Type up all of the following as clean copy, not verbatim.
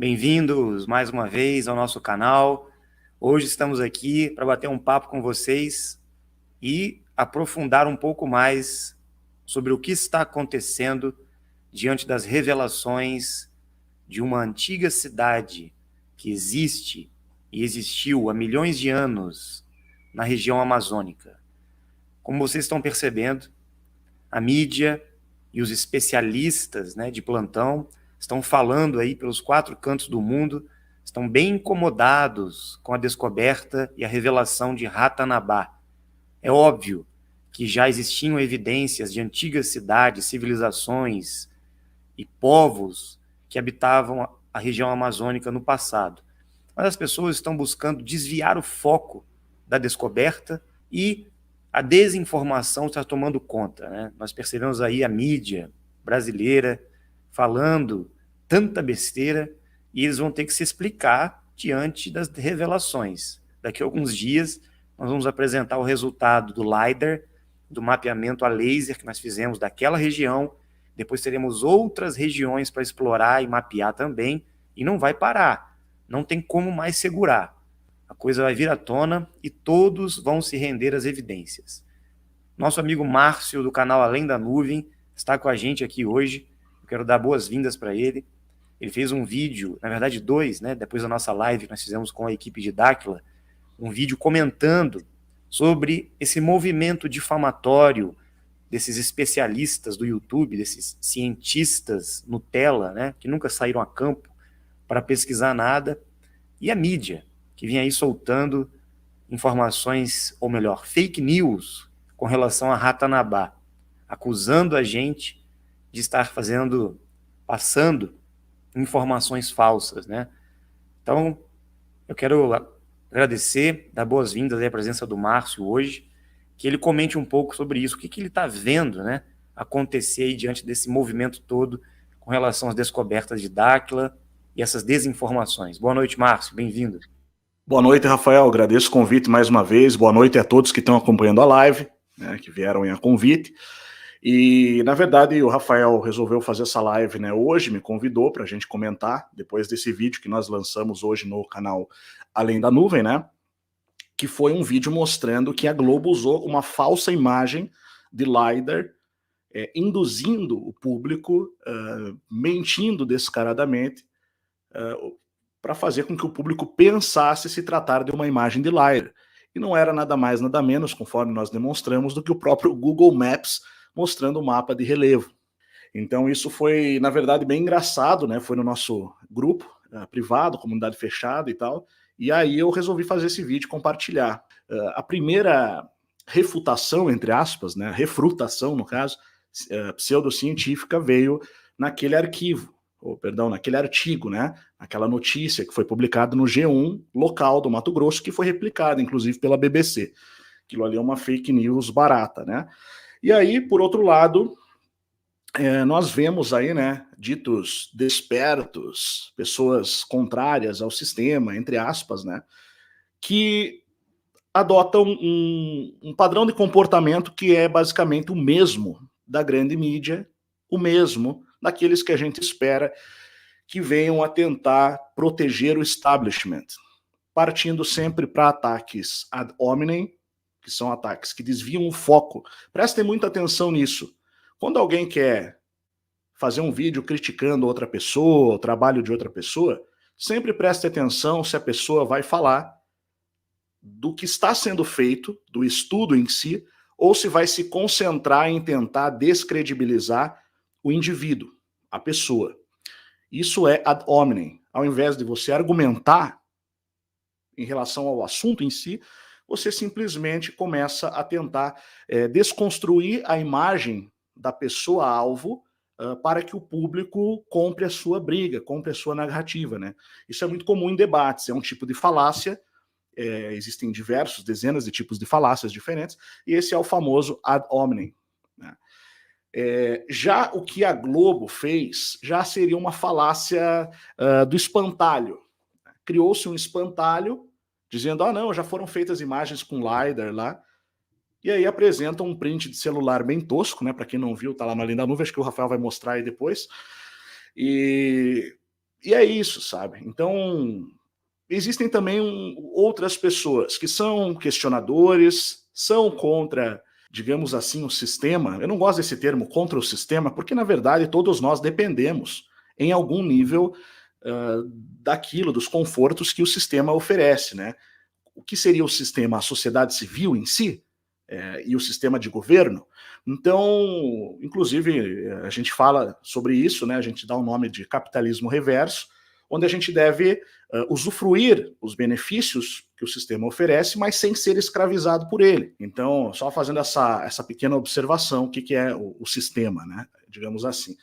Bem-vindos mais uma vez ao nosso canal. Hoje estamos aqui para bater um papo com vocês e aprofundar um pouco mais sobre o que está acontecendo diante das revelações de uma antiga cidade que existe e existiu há milhões de anos na região amazônica. Como vocês estão percebendo, a mídia e os especialistas, de plantão estão falando aí pelos 4 cantos do mundo, estão bem incomodados com a descoberta e a revelação de Ratanabá. É óbvio que já existiam evidências de antigas cidades, civilizações e povos que habitavam a região amazônica no passado. Mas as pessoas estão buscando desviar o foco da descoberta e a desinformação está tomando conta. Nós percebemos aí a mídia brasileira falando tanta besteira e eles vão ter que se explicar diante das revelações. Daqui a alguns dias nós vamos apresentar o resultado do LiDAR, do mapeamento a laser que nós fizemos daquela região. Depois teremos outras regiões para explorar e mapear também, e não vai parar, não tem como mais segurar. A coisa vai vir à tona e todos vão se render às evidências. Nosso amigo Márcio, do canal Além da Nuvem, está com a gente aqui hoje. Eu quero dar boas-vindas para ele. Ele fez um vídeo, na verdade 2, depois da nossa live que nós fizemos com a equipe de Dáquila, um vídeo comentando sobre esse movimento difamatório desses especialistas do YouTube, desses cientistas Nutella, que nunca saíram a campo para pesquisar nada, e a mídia, que vinha aí soltando informações, ou melhor, fake news, com relação a Ratanabá, acusando a gente de estar passando informações falsas, Então, eu quero agradecer, dar boas-vindas à presença do Márcio hoje, que ele comente um pouco sobre isso, o que ele está vendo, acontecer aí diante desse movimento todo com relação às descobertas de Dáquila e essas desinformações. Boa noite, Márcio, bem-vindo. Boa noite, Rafael, agradeço o convite mais uma vez, boa noite a todos que estão acompanhando a live, que vieram em a convite, e na verdade o Rafael resolveu fazer essa live hoje, me convidou para a gente comentar, depois desse vídeo que nós lançamos hoje no canal Além da Nuvem, que foi um vídeo mostrando que a Globo usou uma falsa imagem de LiDAR, induzindo o público, mentindo descaradamente, para fazer com que o público pensasse se tratar de uma imagem de LiDAR. E não era nada mais, nada menos, conforme nós demonstramos, do que o próprio Google Maps mostrando o mapa de relevo. Então isso foi, na verdade, bem engraçado, foi no nosso grupo privado, comunidade fechada e tal, e aí eu resolvi fazer esse vídeo e compartilhar. A primeira refutação, entre aspas, refrutação, no caso, pseudocientífica, veio naquele arquivo, naquele artigo, aquela notícia que foi publicada no G1 local do Mato Grosso, que foi replicada, inclusive, pela BBC. Aquilo ali é uma fake news barata, E aí, por outro lado, nós vemos aí, ditos despertos, pessoas contrárias ao sistema, entre aspas, que adotam um padrão de comportamento que é basicamente o mesmo da grande mídia, o mesmo daqueles que a gente espera que venham a tentar proteger o establishment, partindo sempre para ataques ad hominem, que são ataques que desviam o foco. Prestem muita atenção nisso. Quando alguém quer fazer um vídeo criticando outra pessoa, o trabalho de outra pessoa, sempre preste atenção se a pessoa vai falar do que está sendo feito, do estudo em si, ou se vai se concentrar em tentar descredibilizar o indivíduo, a pessoa. Isso é ad hominem. Ao invés de você argumentar em relação ao assunto em si, você simplesmente começa a tentar desconstruir a imagem da pessoa-alvo para que o público compre a sua briga, compre a sua narrativa. Isso é muito comum em debates, é um tipo de falácia, existem dezenas de tipos de falácias diferentes, e esse é o famoso ad hominem. Já o que a Globo fez já seria uma falácia do espantalho. Criou-se um espantalho dizendo, não, já foram feitas imagens com LiDAR lá, e aí apresentam um print de celular bem tosco, para quem não viu, tá lá no Além da Nuvem, acho que o Rafael vai mostrar aí depois, e E é isso, sabe? Então, existem também outras pessoas que são questionadores, são contra, digamos assim, o sistema. Eu não gosto desse termo, contra o sistema, porque, na verdade, todos nós dependemos, em algum nível, daquilo, dos confortos que o sistema oferece, né? O que seria o sistema? A sociedade civil em si? E o sistema de governo? Então, inclusive, a gente fala sobre isso, né? A gente dá o nome de capitalismo reverso, onde a gente deve usufruir os benefícios que o sistema oferece, mas sem ser escravizado por ele. Então, só fazendo essa pequena observação, o que é o sistema, né? Digamos assim.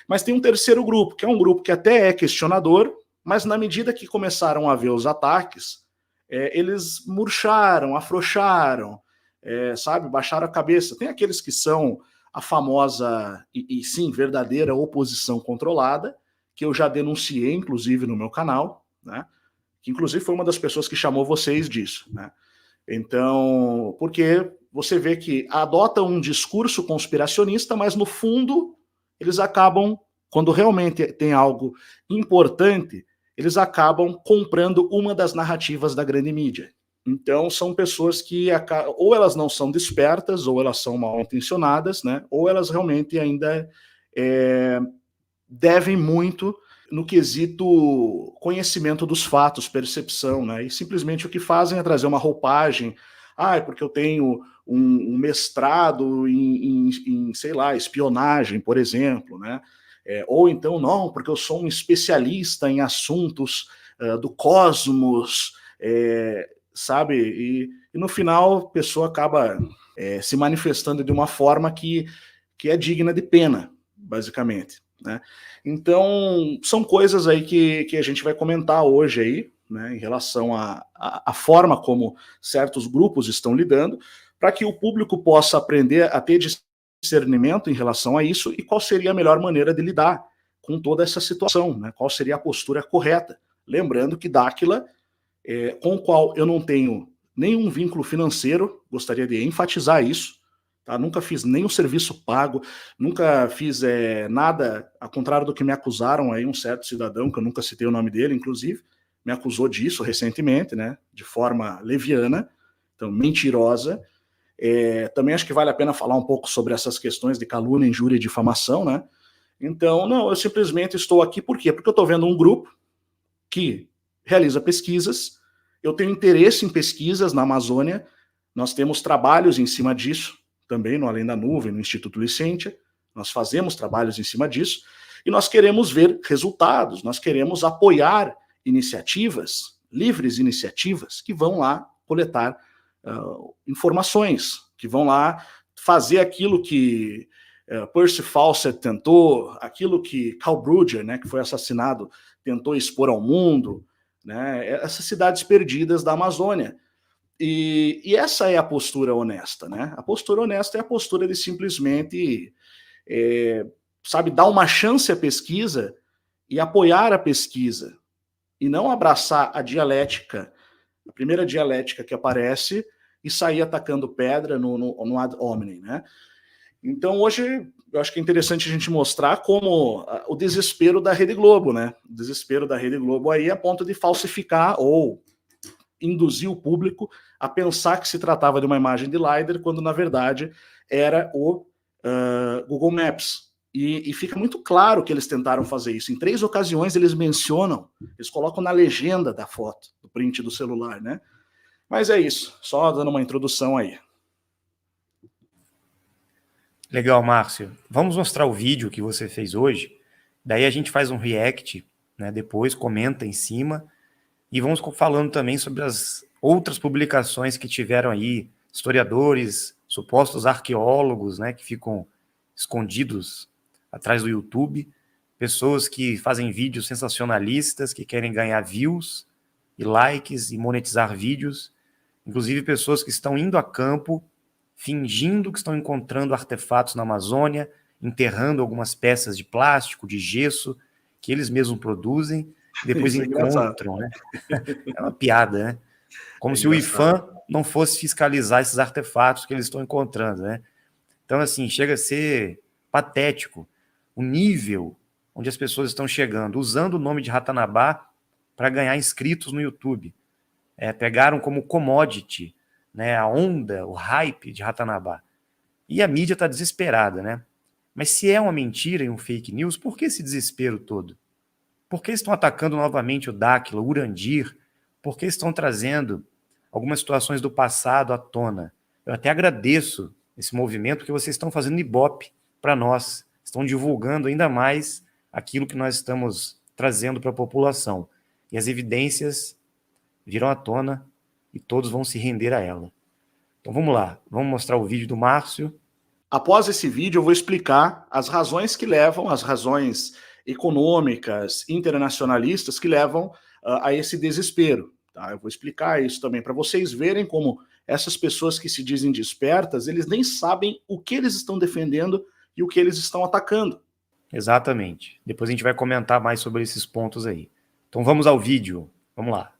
Mas tem um terceiro grupo, que é um grupo que até é questionador, mas na medida que começaram a ver os ataques, eles murcharam, afrouxaram, sabe, baixaram a cabeça. Tem aqueles que são a famosa e sim, verdadeira oposição controlada, que eu já denunciei, inclusive, no meu canal, né? Que inclusive foi uma das pessoas que chamou vocês disso, né? Então, porque você vê que adotam um discurso conspiracionista, mas no fundo eles acabam, quando realmente tem algo importante, eles acabam comprando uma das narrativas da grande mídia. Então, são pessoas que ou elas não são despertas, ou elas são mal intencionadas, né? Ou elas realmente ainda devem muito no quesito conhecimento dos fatos, percepção, né? E simplesmente o que fazem é trazer uma roupagem. É porque eu tenho um mestrado em, sei lá, espionagem, por exemplo, né? Ou então, não, porque eu sou um especialista em assuntos do cosmos, sabe? E no final a pessoa acaba se manifestando de uma forma que é digna de pena, basicamente, né? Então, são coisas aí que a gente vai comentar hoje aí, né, em relação à forma como certos grupos estão lidando, para que o público possa aprender a ter discernimento em relação a isso e qual seria a melhor maneira de lidar com toda essa situação, né? Qual seria a postura correta. Lembrando que Dáquila, com o qual eu não tenho nenhum vínculo financeiro, gostaria de enfatizar isso, tá? Nunca fiz nenhum serviço pago, nunca fiz nada, ao contrário do que me acusaram aí, um certo cidadão, que eu nunca citei o nome dele, inclusive, me acusou disso recentemente, né? De forma leviana, então mentirosa. Também acho que vale a pena falar um pouco sobre essas questões de calúnia, injúria e difamação, né? Então, não, eu simplesmente estou aqui, por quê? Porque eu estou vendo um grupo que realiza pesquisas, eu tenho interesse em pesquisas na Amazônia, nós temos trabalhos em cima disso, também no Além da Nuvem, no Instituto Licentia, nós fazemos trabalhos em cima disso, e nós queremos ver resultados, nós queremos apoiar iniciativas, livres iniciativas, que vão lá coletar informações, que vão lá fazer aquilo que Percy Fawcett tentou, aquilo que Karl Brugger, né, que foi assassinado, tentou expor ao mundo, né, essas cidades perdidas da Amazônia. E essa é a postura honesta, né? A postura honesta é a postura de simplesmente, sabe, dar uma chance à pesquisa e apoiar a pesquisa, e não abraçar a dialética, a primeira dialética que aparece, e sair atacando pedra no ad hominem, né? Então, hoje, eu acho que é interessante a gente mostrar como o desespero da Rede Globo, né? O desespero da Rede Globo aí a ponto de falsificar ou induzir o público a pensar que se tratava de uma imagem de LiDAR, quando, na verdade, era o Google Maps. E fica muito claro que eles tentaram fazer isso. Em 3 ocasiões eles mencionam, eles colocam na legenda da foto, do print do celular, né? Mas é isso, só dando uma introdução aí. Legal, Márcio. Vamos mostrar o vídeo que você fez hoje, daí a gente faz um react, né, depois, comenta em cima, e vamos falando também sobre as outras publicações que tiveram aí, historiadores, supostos arqueólogos, né, que ficam escondidos atrás do YouTube, pessoas que fazem vídeos sensacionalistas, que querem ganhar views e likes e monetizar vídeos, inclusive pessoas que estão indo a campo, fingindo que estão encontrando artefatos na Amazônia, enterrando algumas peças de plástico, de gesso, que eles mesmos produzem, e depois encontram, né? É uma piada, né? Como se o IPHAN não fosse fiscalizar esses artefatos que eles estão encontrando, né? Então, assim, chega a ser patético o nível onde as pessoas estão chegando, usando o nome de Ratanabá para ganhar inscritos no YouTube. Pegaram como commodity, né, a onda, o hype de Ratanabá. E a mídia está desesperada, né? Mas se é uma mentira e um fake news, por que esse desespero todo? Por que estão atacando novamente o Dáquila, o Urandir? Por que estão trazendo algumas situações do passado à tona? Eu até agradeço esse movimento que vocês estão fazendo Ibope para nós. Estão divulgando ainda mais aquilo que nós estamos trazendo para a população. E as evidências virão à tona e todos vão se render a ela. Então vamos lá, vamos mostrar o vídeo do Márcio. Após esse vídeo eu vou explicar as razões que levam, as razões econômicas, internacionalistas que levam a esse desespero. Tá? Eu vou explicar isso também para vocês verem como essas pessoas que se dizem despertas, eles nem sabem o que eles estão defendendo e o que eles estão atacando. Exatamente. Depois a gente vai comentar mais sobre esses pontos aí. Então vamos ao vídeo. Vamos lá.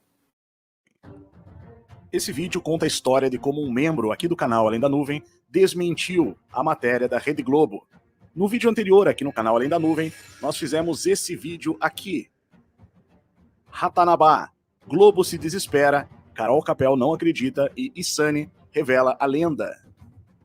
Esse vídeo conta a história de como um membro aqui do canal Além da Nuvem desmentiu a matéria da Rede Globo. No vídeo anterior aqui no canal Além da Nuvem, nós fizemos esse vídeo aqui. Ratanabá, Globo se desespera, Carol Capel não acredita e Isane revela a lenda.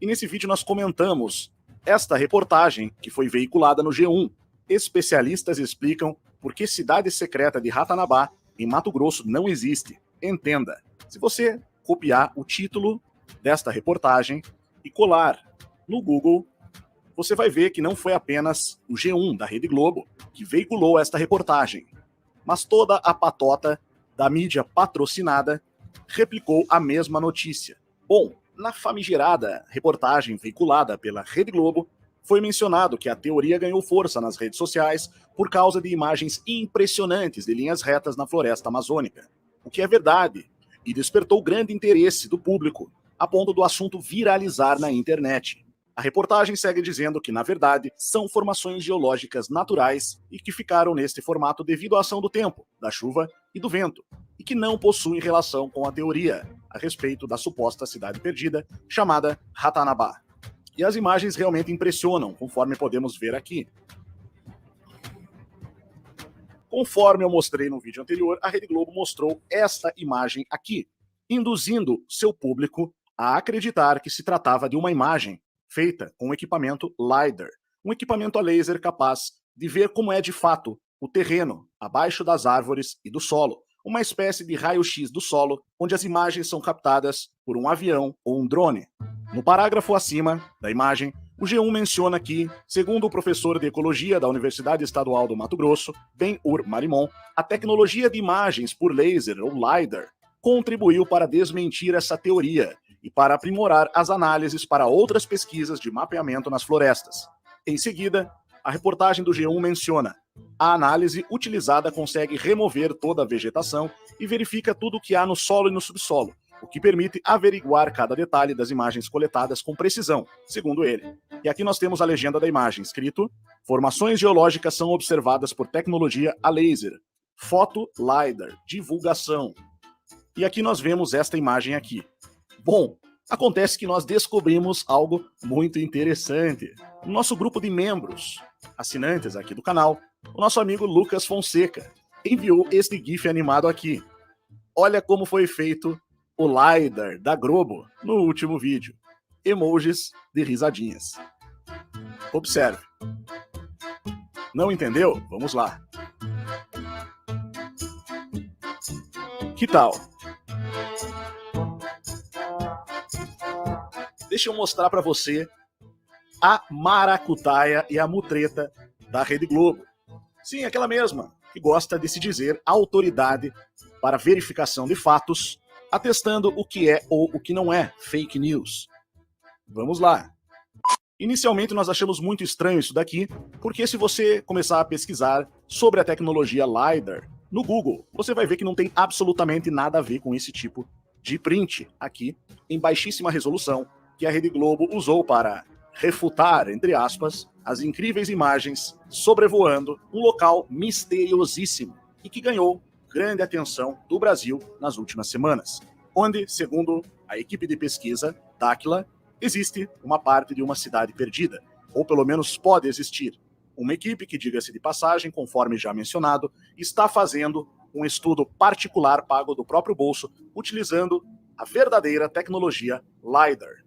E nesse vídeo nós comentamos esta reportagem que foi veiculada no G1. Especialistas explicam por que cidade secreta de Ratanabá, em Mato Grosso, não existe. Entenda. Se você copiar o título desta reportagem e colar no Google, você vai ver que não foi apenas o G1 da Rede Globo que veiculou esta reportagem, mas toda a patota da mídia patrocinada replicou a mesma notícia. Bom, na famigerada reportagem veiculada pela Rede Globo, foi mencionado que a teoria ganhou força nas redes sociais por causa de imagens impressionantes de linhas retas na floresta amazônica, o que é verdade, e despertou grande interesse do público, a ponto do assunto viralizar na internet. A reportagem segue dizendo que, na verdade, são formações geológicas naturais e que ficaram neste formato devido à ação do tempo, da chuva e do vento, e que não possuem relação com a teoria a respeito da suposta cidade perdida, chamada Ratanabá. E as imagens realmente impressionam, conforme podemos ver aqui. Conforme eu mostrei no vídeo anterior, a Rede Globo mostrou esta imagem aqui, induzindo seu público a acreditar que se tratava de uma imagem feita com um equipamento LiDAR, um equipamento a laser capaz de ver como é de fato o terreno abaixo das árvores e do solo, uma espécie de raio-x do solo, onde as imagens são captadas por um avião ou um drone. No parágrafo acima da imagem, o G1 menciona que, segundo o professor de Ecologia da Universidade Estadual do Mato Grosso, Ben-Hur Marimon, a tecnologia de imagens por laser ou LiDAR contribuiu para desmentir essa teoria e para aprimorar as análises para outras pesquisas de mapeamento nas florestas. Em seguida, a reportagem do G1 menciona: a análise utilizada consegue remover toda a vegetação e verifica tudo o que há no solo e no subsolo, o que permite averiguar cada detalhe das imagens coletadas com precisão, segundo ele. E aqui nós temos a legenda da imagem, escrito: formações geológicas são observadas por tecnologia a laser, foto LiDAR, divulgação. E aqui nós vemos esta imagem aqui. Bom, acontece que nós descobrimos algo muito interessante. No nosso grupo de membros, assinantes aqui do canal, o nosso amigo Lucas Fonseca enviou este GIF animado aqui. Olha como foi feito o LiDAR da Globo no último vídeo. Emojis de risadinhas. Observe. Não entendeu? Vamos lá. Que tal? Deixa eu mostrar para você a maracutaia e a mutreta da Rede Globo. Sim, aquela mesma, que gosta de se dizer autoridade para verificação de fatos, atestando o que é ou o que não é fake news. Vamos lá. Inicialmente nós achamos muito estranho isso daqui, porque se você começar a pesquisar sobre a tecnologia LiDAR no Google, você vai ver que não tem absolutamente nada a ver com esse tipo de print aqui, em baixíssima resolução, que a Rede Globo usou para refutar, entre aspas, as incríveis imagens sobrevoando um local misteriosíssimo e que ganhou grande atenção do Brasil nas últimas semanas, onde, segundo a equipe de pesquisa Dáquila, existe uma parte de uma cidade perdida, ou pelo menos pode existir, uma equipe que, diga-se de passagem, conforme já mencionado, está fazendo um estudo particular pago do próprio bolso, utilizando a verdadeira tecnologia LiDAR.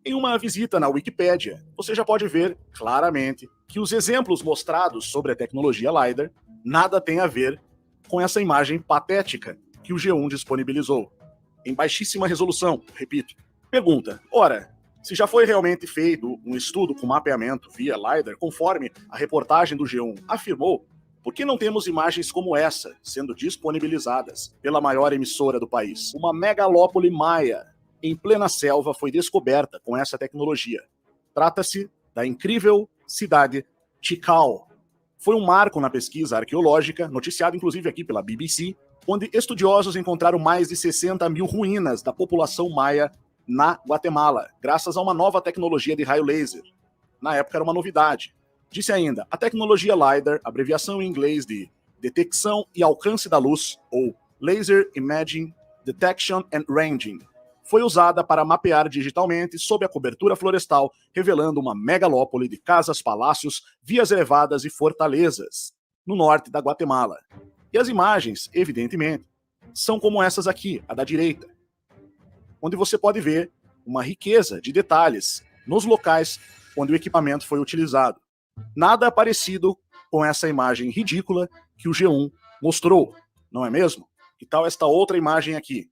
Em uma visita na Wikipédia, você já pode ver claramente que os exemplos mostrados sobre a tecnologia LiDAR nada tem a ver com essa imagem patética que o G1 disponibilizou. Em baixíssima resolução, repito. Pergunta: ora, se já foi realmente feito um estudo com mapeamento via LiDAR, conforme a reportagem do G1 afirmou, por que não temos imagens como essa sendo disponibilizadas pela maior emissora do país? Uma megalópole maia em plena selva foi descoberta com essa tecnologia. Trata-se da incrível cidade Tikal. Foi um marco na pesquisa arqueológica, noticiado inclusive aqui pela BBC, onde estudiosos encontraram mais de 60 mil ruínas da população maia na Guatemala, graças a uma nova tecnologia de raio laser. Na época era uma novidade. Disse ainda, a tecnologia LiDAR, abreviação em inglês de Detecção e Alcance da Luz, ou Laser Imaging Detection and Ranging, foi usada para mapear digitalmente sob a cobertura florestal, revelando uma megalópole de casas, palácios, vias elevadas e fortalezas, no norte da Guatemala. E as imagens, evidentemente, são como essas aqui, a da direita, onde você pode ver uma riqueza de detalhes nos locais onde o equipamento foi utilizado. Nada parecido com essa imagem ridícula que o G1 mostrou, não é mesmo? Que tal esta outra imagem aqui?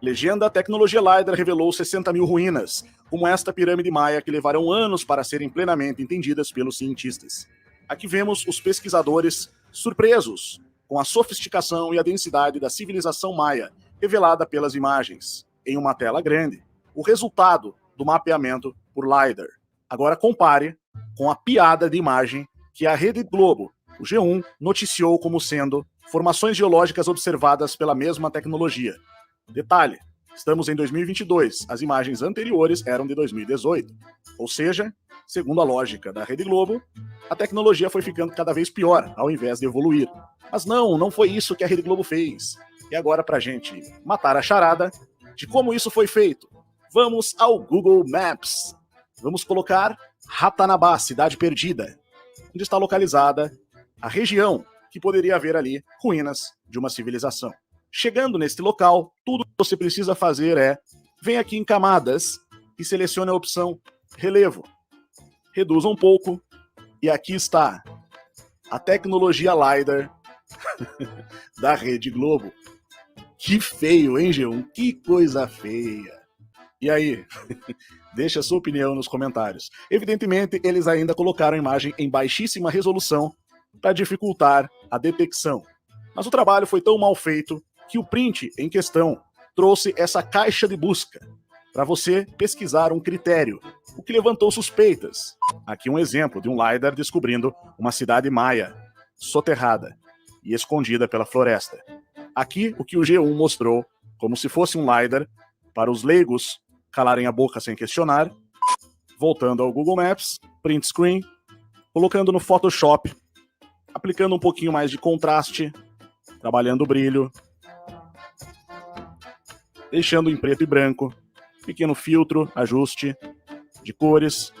Legenda: a tecnologia LiDAR revelou 60 mil ruínas, como esta pirâmide maia, que levarão anos para serem plenamente entendidas pelos cientistas. Aqui vemos os pesquisadores surpresos com a sofisticação e a densidade da civilização maia, revelada pelas imagens, em uma tela grande, o resultado do mapeamento por LiDAR. Agora compare com a piada de imagem que a Rede Globo, o G1, noticiou como sendo formações geológicas observadas pela mesma tecnologia. Detalhe, estamos em 2022, as imagens anteriores eram de 2018. Ou seja, segundo a lógica da Rede Globo, a tecnologia foi ficando cada vez pior, ao invés de evoluir. Mas não foi isso que a Rede Globo fez. E agora, pra gente matar a charada de como isso foi feito, vamos ao Google Maps. Vamos colocar Ratanabá, cidade perdida, onde está localizada a região que poderia haver ali ruínas de uma civilização. Chegando neste local, tudo que você precisa fazer é: vem aqui em camadas e selecione a opção relevo. Reduza um pouco e aqui está a tecnologia LiDAR da Rede Globo. Que feio, hein, G1? Que coisa feia. E aí? Deixa a sua opinião nos comentários. Evidentemente, eles ainda colocaram a imagem em baixíssima resolução para dificultar a detecção. Mas o trabalho foi tão mal feito que o print em questão trouxe essa caixa de busca para você pesquisar um critério, o que levantou suspeitas. Aqui um exemplo de um LiDAR descobrindo uma cidade maia, soterrada e escondida pela floresta. Aqui o que o G1 mostrou, como se fosse um LiDAR, para os leigos calarem a boca sem questionar. Voltando ao Google Maps, print screen, colocando no Photoshop, aplicando um pouquinho mais de contraste, trabalhando o brilho, deixando em preto e branco, pequeno filtro, ajuste de cores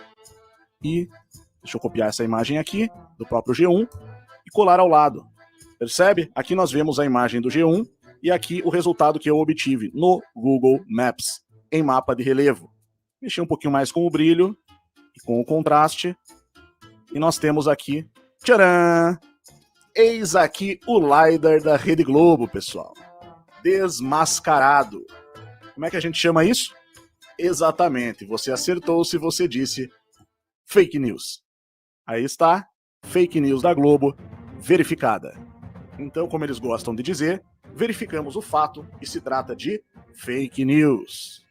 e deixa eu copiar essa imagem aqui do próprio G1 e colar ao lado. Percebe? Aqui nós vemos a imagem do G1 e aqui o resultado que eu obtive no Google Maps em mapa de relevo. Mexi um pouquinho mais com o brilho e com o contraste e nós temos aqui, tcharam! Eis aqui o LiDAR da Rede Globo, pessoal. Desmascarado. Como é que a gente chama isso? Exatamente, você acertou se você disse fake news. Aí está, fake news da Globo, verificada. Então, como eles gostam de dizer, verificamos o fato e se trata de fake news.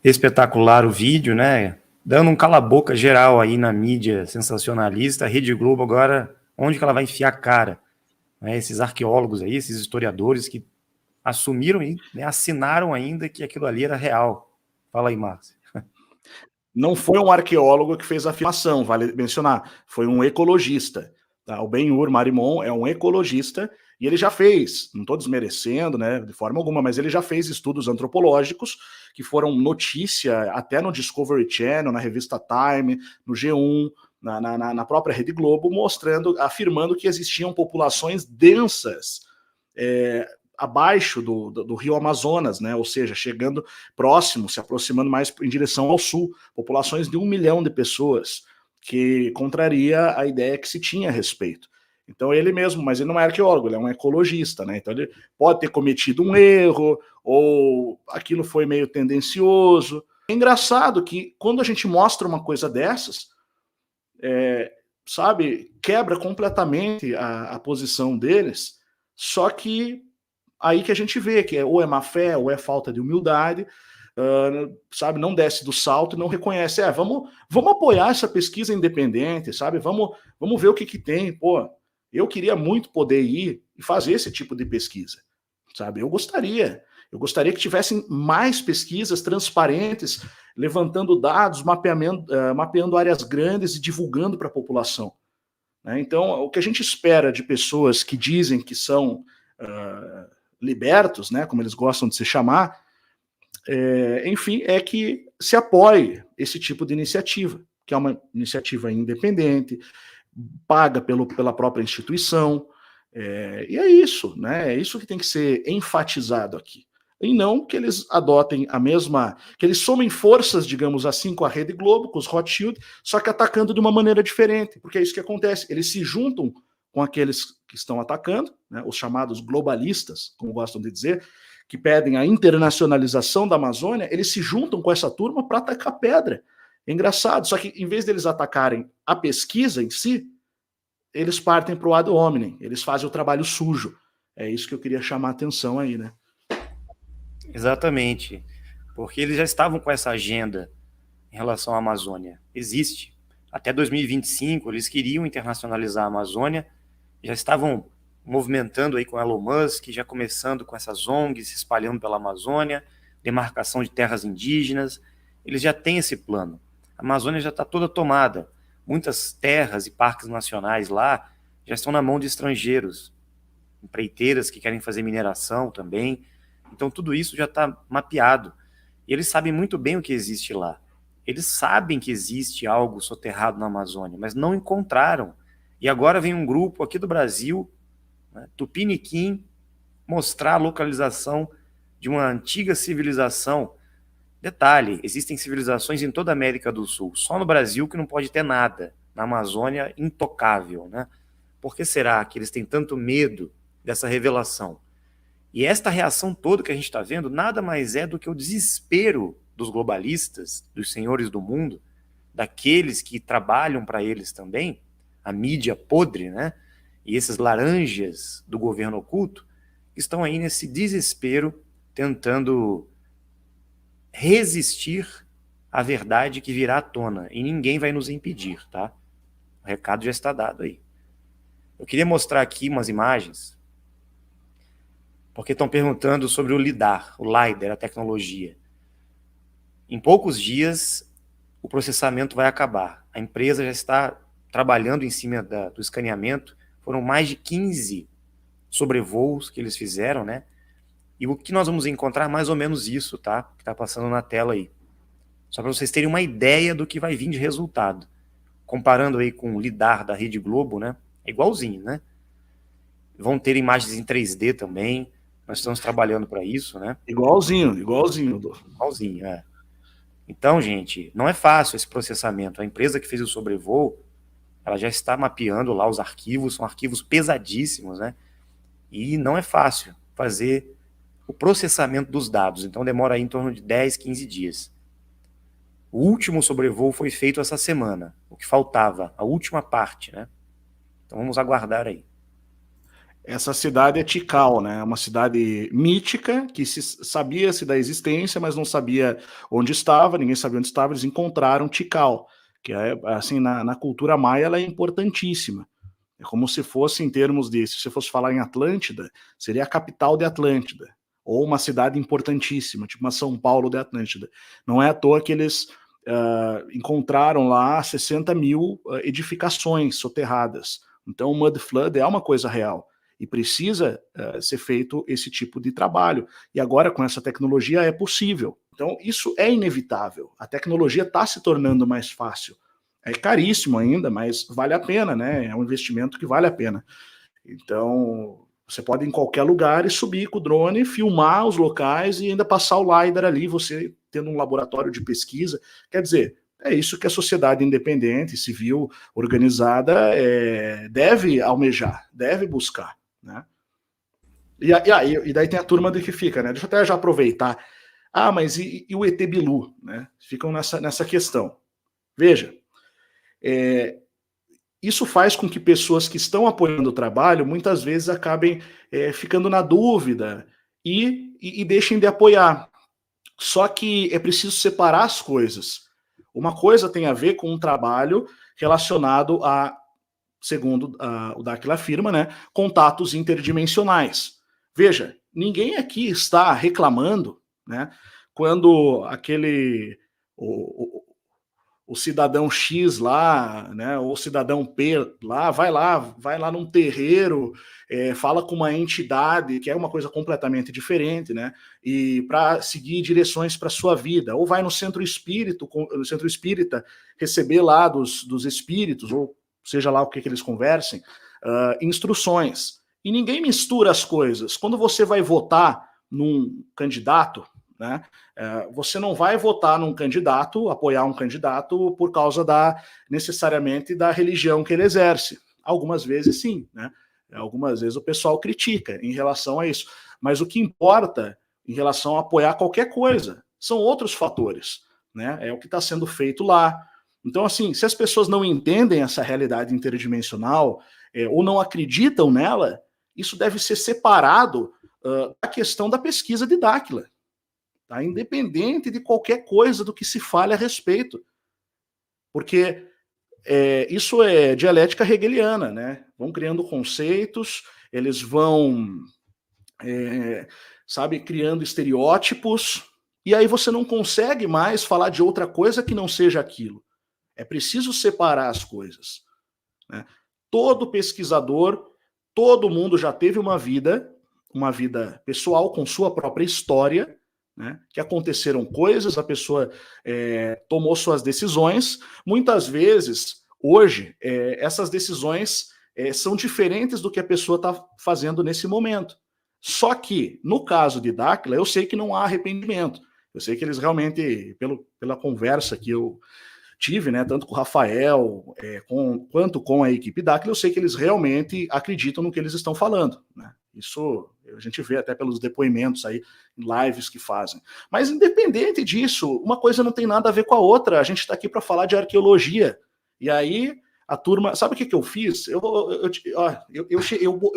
Espetacular o vídeo, né? Dando um cala-boca geral aí na mídia sensacionalista. A Rede Globo agora, onde que ela vai enfiar a cara? Né? Esses arqueólogos aí, esses historiadores que assumiram e, né, assinaram ainda que aquilo ali era real. Fala aí, Márcio. Não foi um arqueólogo que fez a afirmação, vale mencionar, foi um ecologista. Tá? O Ben-Hur Marimon é um ecologista e ele já fez, não estou desmerecendo, né, de forma alguma, mas ele já fez estudos antropológicos que foram notícia até no Discovery Channel, na revista Time, no G1, na própria Rede Globo, afirmando que existiam populações densas abaixo do rio Amazonas, né? Ou seja, chegando próximo, se aproximando mais em direção ao sul, populações de 1 milhão de pessoas, que contraria a ideia que se tinha a respeito. Então ele mesmo, mas ele não é arqueólogo, ele é um ecologista, né? Então ele pode ter cometido um erro, ou aquilo foi meio tendencioso. É engraçado que quando a gente mostra uma coisa dessas, sabe, quebra completamente a posição deles, só que aí que a gente vê que ou é má fé, ou é falta de humildade, sabe, não desce do salto e não reconhece. Vamos apoiar essa pesquisa independente, sabe? Vamos ver o que tem. Pô, eu queria muito poder ir e fazer esse tipo de pesquisa, sabe? Eu gostaria que tivessem mais pesquisas transparentes, levantando dados, mapeando áreas grandes e divulgando para a população, né? Então, o que a gente espera de pessoas que dizem que são libertos, né, como eles gostam de se chamar, enfim, é que se apoie esse tipo de iniciativa, que é uma iniciativa independente, paga pela própria instituição, e é isso, né? É isso que tem que ser enfatizado aqui. E não que eles adotem que eles somem forças, digamos assim, com a Rede Globo, com os Rothschild, só que atacando de uma maneira diferente, porque é isso que acontece. Eles se juntam com aqueles que estão atacando, né, os chamados globalistas, como gostam de dizer, que pedem a internacionalização da Amazônia, eles se juntam com essa turma para atacar pedra. É engraçado, só que em vez deles atacarem a pesquisa em si, eles partem para o ad hominem, eles fazem o trabalho sujo. É isso que eu queria chamar a atenção aí, né? Exatamente, porque eles já estavam com essa agenda em relação à Amazônia. Existe. Até 2025, eles queriam internacionalizar a Amazônia, já estavam movimentando aí com Elon Musk, já começando com essas ONGs se espalhando pela Amazônia, demarcação de terras indígenas. Eles já têm esse plano. A Amazônia já está toda tomada. Muitas terras e parques nacionais lá já estão na mão de estrangeiros, empreiteiras que querem fazer mineração também. Então tudo isso já está mapeado. E eles sabem muito bem o que existe lá. Eles sabem que existe algo soterrado na Amazônia, mas não encontraram. E agora vem um grupo aqui do Brasil, né, Tupiniquim, mostrar a localização de uma antiga civilização. Detalhe, existem civilizações em toda a América do Sul, só no Brasil que não pode ter nada. Na Amazônia, intocável, né? Por que será que eles têm tanto medo dessa revelação? E esta reação toda que a gente está vendo nada mais é do que o desespero dos globalistas, dos senhores do mundo, daqueles que trabalham para eles também, a mídia podre, né? E esses laranjas do governo oculto, que estão aí nesse desespero, tentando resistir à verdade que virá à tona. E ninguém vai nos impedir, tá? O recado já está dado aí. Eu queria mostrar aqui umas imagens, porque estão perguntando sobre o LIDAR, o LiDAR, a tecnologia. Em poucos dias, o processamento vai acabar. A empresa já está trabalhando em cima do escaneamento. Foram mais de 15 sobrevoos que eles fizeram, né? E o que nós vamos encontrar mais ou menos isso, tá? Que está passando na tela aí. Só para vocês terem uma ideia do que vai vir de resultado. Comparando aí com o LIDAR da Rede Globo, né? É igualzinho, né? Vão ter imagens em 3D também. Nós estamos trabalhando para isso, né? Igualzinho. Igualzinho, é. Então, gente, não é fácil esse processamento. A empresa que fez o sobrevoo, ela já está mapeando lá os arquivos, são arquivos pesadíssimos, né? E não é fácil fazer o processamento dos dados, então demora aí em torno de 10, 15 dias. O último sobrevoo foi feito essa semana, o que faltava, a última parte, né? Então vamos aguardar aí. Essa cidade é Tikal, né? É uma cidade mítica que sabia-se da existência, mas não sabia onde estava, ninguém sabia onde estava. Eles encontraram Tikal, que é, assim, na cultura maia, ela é importantíssima. É como se fosse, em termos de, se você fosse falar em Atlântida, seria a capital de Atlântida, ou uma cidade importantíssima, tipo uma São Paulo de Atlântida. Não é à toa que eles encontraram lá 60 mil edificações soterradas. Então o Mud Flood é uma coisa real. E precisa ser feito esse tipo de trabalho. E agora, com essa tecnologia, é possível. Então, isso é inevitável. A tecnologia está se tornando mais fácil. É caríssimo ainda, mas vale a pena, né? É um investimento que vale a pena. Então, você pode ir em qualquer lugar e subir com o drone, filmar os locais e ainda passar o LiDAR ali, você tendo um laboratório de pesquisa. Quer dizer, é isso que a sociedade independente, civil, organizada, deve almejar, deve buscar, né? E daí tem a turma de que fica, né? Deixa eu até já aproveitar. Ah, mas e o ET Bilu, né? Ficam nessa questão. Veja, isso faz com que pessoas que estão apoiando o trabalho muitas vezes acabem ficando na dúvida e deixem de apoiar. Só que é preciso separar as coisas. Uma coisa tem a ver com um trabalho relacionado a, segundo o Daquila afirma, né, contatos interdimensionais. Veja, ninguém aqui está reclamando, né, quando o cidadão X lá, né, ou cidadão P vai lá num terreiro, fala com uma entidade, que é uma coisa completamente diferente, né, e para seguir direções para sua vida, ou vai no centro espírita, receber lá dos espíritos, ou seja lá o que eles conversem, instruções. E ninguém mistura as coisas. Quando você vai votar num candidato, né, você não vai votar num candidato, apoiar um candidato por causa necessariamente da religião que ele exerce. Algumas vezes sim, né? Algumas vezes o pessoal critica em relação a isso. Mas o que importa em relação a apoiar qualquer coisa são outros fatores, né? É o que está sendo feito lá. Então, assim, se as pessoas não entendem essa realidade interdimensional ou não acreditam nela, isso deve ser separado da questão da pesquisa de Dáquila. Tá? Independente de qualquer coisa do que se fale a respeito. Porque isso é dialética hegeliana, né? Vão criando conceitos, eles vão, criando estereótipos, e aí você não consegue mais falar de outra coisa que não seja aquilo. É preciso separar as coisas, né? Todo pesquisador, todo mundo já teve uma vida pessoal com sua própria história, né, que aconteceram coisas, a pessoa tomou suas decisões. Muitas vezes, hoje, essas decisões são diferentes do que a pessoa está fazendo nesse momento. Só que, no caso de Dáquila, eu sei que não há arrependimento. Eu sei que eles realmente, pela conversa que eu tive, né, tanto com o Rafael quanto com a equipe Dáquila, eu sei que eles realmente acreditam no que eles estão falando, né? Isso a gente vê até pelos depoimentos aí, lives que fazem. Mas independente disso, uma coisa não tem nada a ver com a outra. A gente está aqui para falar de arqueologia. E aí a turma, sabe o que eu fiz? Eu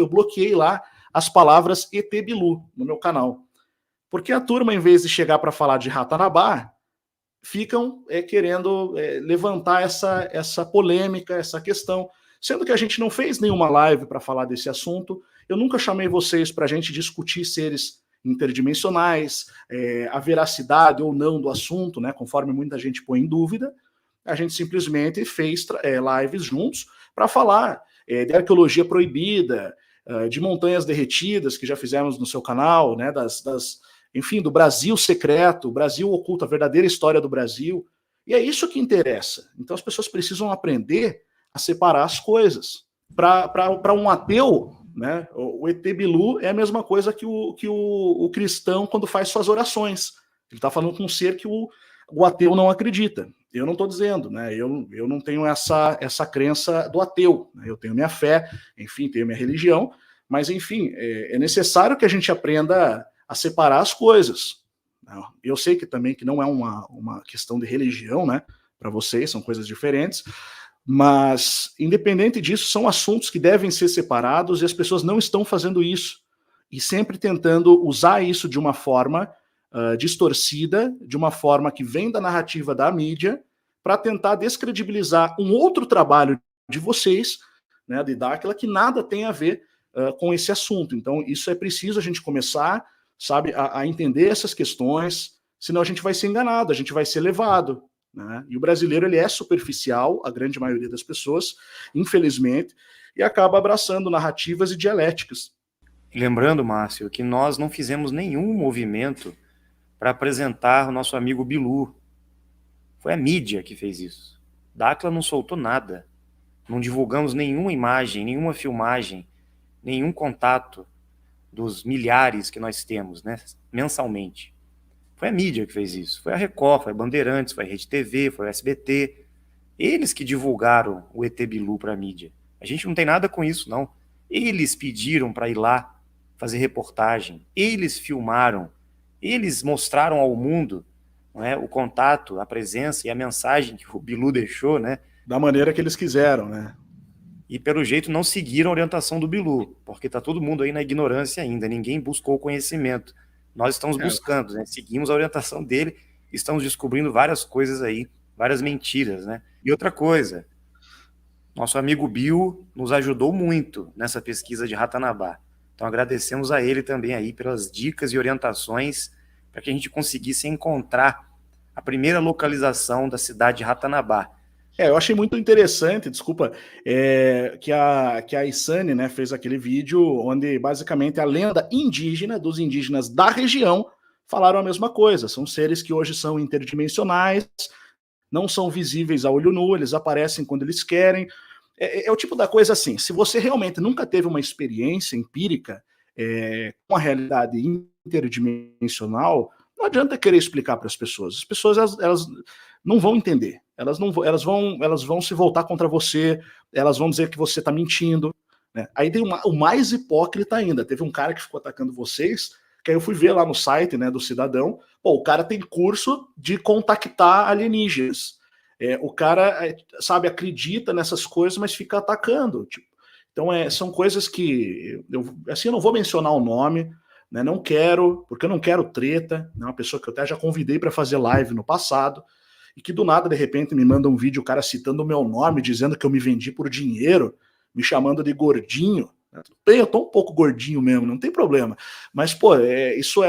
bloqueei lá as palavras ET Bilu no meu canal. Porque a turma, em vez de chegar para falar de Ratanabá, ficam querendo levantar essa polêmica, essa questão, sendo que a gente não fez nenhuma live para falar desse assunto. Eu nunca chamei vocês para a gente discutir seres interdimensionais, a veracidade ou não do assunto, né, conforme muita gente põe em dúvida. A gente simplesmente fez lives juntos para falar de arqueologia proibida, de montanhas derretidas, que já fizemos no seu canal, né, enfim, do Brasil secreto, o Brasil oculto, a verdadeira história do Brasil. E é isso que interessa. Então as pessoas precisam aprender a separar as coisas. Para um ateu, né, o ET Bilu é a mesma coisa que o cristão quando faz suas orações. Ele está falando com um ser que o ateu não acredita. Eu não estou dizendo, né? Eu não tenho essa crença do ateu. Né? Eu tenho minha fé, enfim, tenho minha religião, mas, enfim, é necessário que a gente aprenda a separar as coisas. Eu sei que também que não é uma questão de religião, né? Para vocês, são coisas diferentes, mas, independente disso, são assuntos que devem ser separados e as pessoas não estão fazendo isso. E sempre tentando usar isso de uma forma distorcida, de uma forma que vem da narrativa da mídia, para tentar descredibilizar um outro trabalho de vocês, né, de Dáquila, que nada tem a ver com esse assunto. Então, isso é preciso a gente começar, sabe, a entender essas questões, senão a gente vai ser enganado, a gente vai ser levado. Né? E o brasileiro ele é superficial, a grande maioria das pessoas, infelizmente, e acaba abraçando narrativas e dialéticas. Lembrando, Márcio, que nós não fizemos nenhum movimento para apresentar o nosso amigo Bilu. Foi a mídia que fez isso. Daquila não soltou nada. Não divulgamos nenhuma imagem, nenhuma filmagem, nenhum contato dos milhares que nós temos, né, mensalmente. Foi a mídia que fez isso. Foi a Record, foi a Bandeirantes, foi a Rede TV, foi o SBT. Eles que divulgaram o ET Bilu para a mídia. A gente não tem nada com isso, não. Eles pediram para ir lá fazer reportagem. Eles filmaram. Eles mostraram ao mundo, não é, o contato, a presença e a mensagem que o Bilu deixou, né? Da maneira que eles quiseram, né? E pelo jeito não seguiram a orientação do Bilu, porque está todo mundo aí na ignorância ainda, ninguém buscou o conhecimento. Nós estamos buscando, né? Seguimos a orientação dele, estamos descobrindo várias coisas aí, várias mentiras, né? E outra coisa, nosso amigo Bill nos ajudou muito nessa pesquisa de Ratanabá. Então agradecemos a ele também aí pelas dicas e orientações para que a gente conseguisse encontrar a primeira localização da cidade de Ratanabá. Eu achei muito interessante, desculpa, que a Isane, né, fez aquele vídeo onde basicamente a lenda indígena dos indígenas da região falaram a mesma coisa. São seres que hoje são interdimensionais, não são visíveis a olho nu, eles aparecem quando eles querem. É o tipo da coisa assim, se você realmente nunca teve uma experiência empírica com a realidade interdimensional, não adianta querer explicar para as pessoas. As pessoas, elas não vão entender. Elas vão se voltar contra você, elas vão dizer que você está mentindo. Né? Aí tem o mais hipócrita ainda. Teve um cara que ficou atacando vocês, que aí eu fui ver lá no site, né, do Cidadão. Pô, o cara tem curso de contactar alienígenas. O cara, sabe, acredita nessas coisas, mas fica atacando. Tipo. Então, são coisas que... eu não vou mencionar o nome, né, não quero, porque eu não quero treta. É uma pessoa que eu até já convidei para fazer live no passado, e que do nada, de repente, me manda um vídeo, o cara citando o meu nome, dizendo que eu me vendi por dinheiro, me chamando de gordinho. Eu tô um pouco gordinho mesmo, não tem problema. Mas, pô, isso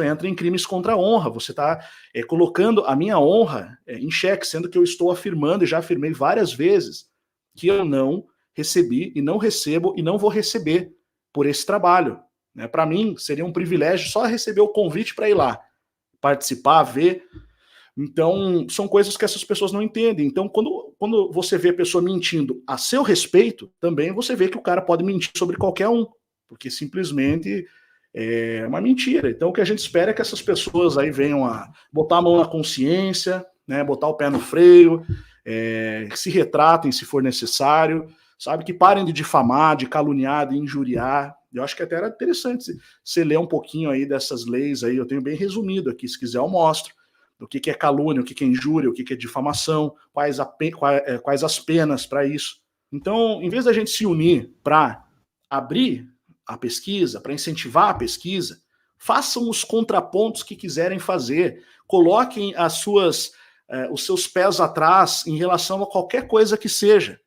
entra em crimes contra a honra. Você tá colocando a minha honra em xeque, sendo que eu estou afirmando, e já afirmei várias vezes, que eu não recebi, e não recebo, e não vou receber por esse trabalho. Né? Para mim, seria um privilégio só receber o convite para ir lá, participar, ver... Então, são coisas que essas pessoas não entendem. Então, quando você vê a pessoa mentindo a seu respeito, também você vê que o cara pode mentir sobre qualquer um, porque simplesmente é uma mentira. Então, o que a gente espera é que essas pessoas aí venham a botar a mão na consciência, né, botar o pé no freio, que se retratem se for necessário, sabe, que parem de difamar, de caluniar, de injuriar. Eu acho que até era interessante você ler um pouquinho aí dessas leis aí, eu tenho bem resumido aqui, se quiser eu mostro. O que é calúnia, o que é injúria, o que é difamação, quais as penas para isso. Então, em vez da gente se unir para abrir a pesquisa, para incentivar a pesquisa, façam os contrapontos que quiserem fazer, coloquem os seus pés atrás em relação a qualquer coisa que seja.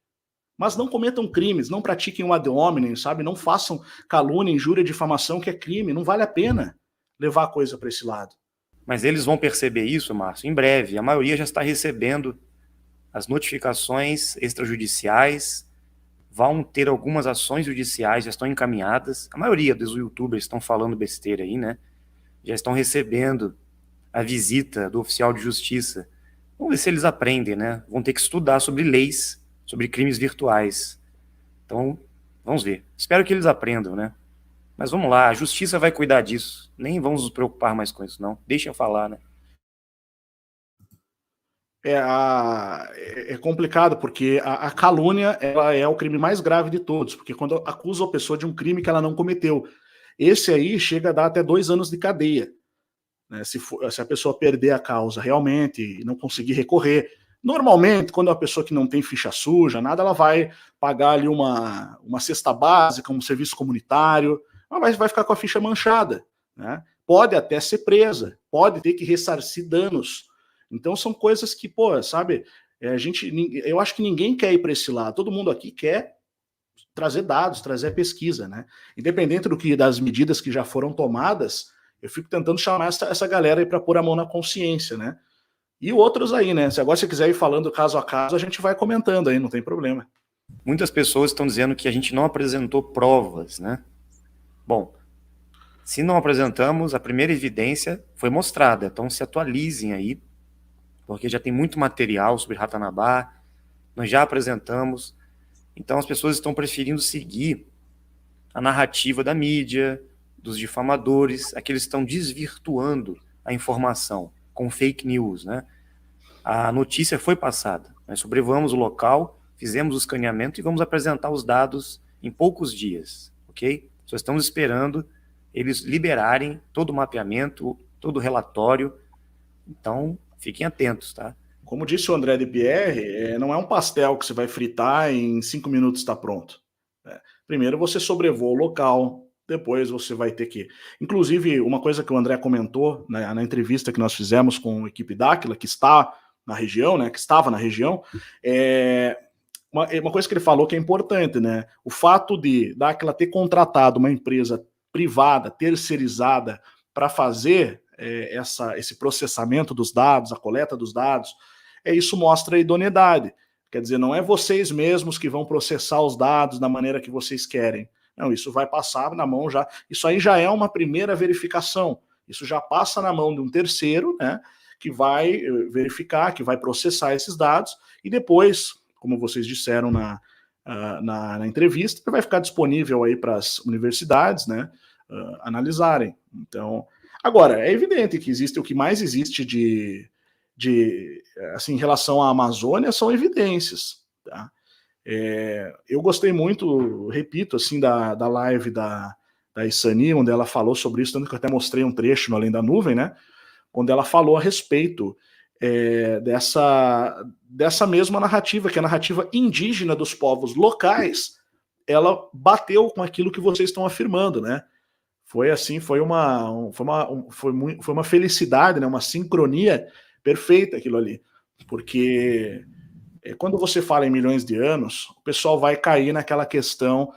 Mas não cometam crimes, não pratiquem o ad hominem, sabe? Não façam calúnia, injúria, difamação, que é crime. Não vale a pena levar a coisa para esse lado. Mas eles vão perceber isso, Márcio, em breve. A maioria já está recebendo as notificações extrajudiciais, vão ter algumas ações judiciais, já estão encaminhadas. A maioria dos youtubers estão falando besteira aí, né? Já estão recebendo a visita do oficial de justiça. Vamos ver se eles aprendem, né? Vão ter que estudar sobre leis, sobre crimes virtuais. Então, vamos ver. Espero que eles aprendam, né? Mas vamos lá, a justiça vai cuidar disso. Nem vamos nos preocupar mais com isso, não. Deixa eu falar, né? É complicado, porque a calúnia ela é o crime mais grave de todos, porque quando acusa a pessoa de um crime que ela não cometeu, esse aí chega a dar até 2 anos de cadeia, né, se a pessoa perder a causa realmente e não conseguir recorrer. Normalmente, quando é uma pessoa que não tem ficha suja, nada, ela vai pagar ali uma cesta básica, um serviço comunitário, mas vai ficar com a ficha manchada, né? Pode até ser presa, pode ter que ressarcir danos. Então são coisas que, pô, sabe, eu acho que ninguém quer ir para esse lado, todo mundo aqui quer trazer dados, trazer pesquisa, né? Independente das medidas que já foram tomadas, eu fico tentando chamar essa galera aí para pôr a mão na consciência, né? E outros aí, né? Se agora você quiser ir falando caso a caso, a gente vai comentando aí, não tem problema. Muitas pessoas estão dizendo que a gente não apresentou provas, né? Bom, se não apresentamos, a primeira evidência foi mostrada, então se atualizem aí. porque já tem muito material sobre Ratanabá, nós já apresentamos, então as pessoas estão preferindo seguir a narrativa da mídia, dos difamadores, aqueles que estão desvirtuando a informação com fake news, né? A notícia foi passada, nós sobrevoamos o local, fizemos o escaneamento e vamos apresentar os dados em poucos dias, ok? Só estamos esperando eles liberarem todo o mapeamento, todo o relatório, então fiquem atentos, tá? Como disse o André de Pierre, não é um pastel que você vai fritar e em 5 minutos está pronto. Primeiro você sobrevoa o local, depois você vai ter que... Inclusive, uma coisa que o André comentou, né, na entrevista que nós fizemos com a equipe Dáquila, que está na região, né, que estava na região, uma coisa que ele falou que é importante, né? O fato de Dáquila ter contratado uma empresa privada, terceirizada, para fazer esse processamento dos dados, a coleta dos dados, isso mostra a idoneidade. Quer dizer, não é vocês mesmos que vão processar os dados da maneira que vocês querem. Não, isso vai passar na mão já. Isso aí já é uma primeira verificação. Isso já passa na mão de um terceiro, né, que vai verificar, que vai processar esses dados, e depois, como vocês disseram na entrevista, vai ficar disponível aí para as universidades, né, analisarem. Então, agora, é evidente que existe, o que mais existe assim, em relação à Amazônia são evidências, tá? Eu gostei muito, repito, assim, da live da Isani, onde ela falou sobre isso, tanto que eu até mostrei um trecho no Além da Nuvem, né, quando ela falou a respeito dessa mesma narrativa, que é a narrativa indígena dos povos locais, ela bateu com aquilo que vocês estão afirmando, né? Foi assim, foi uma felicidade, né, uma sincronia perfeita aquilo ali, porque quando você fala em milhões de anos, o pessoal vai cair naquela questão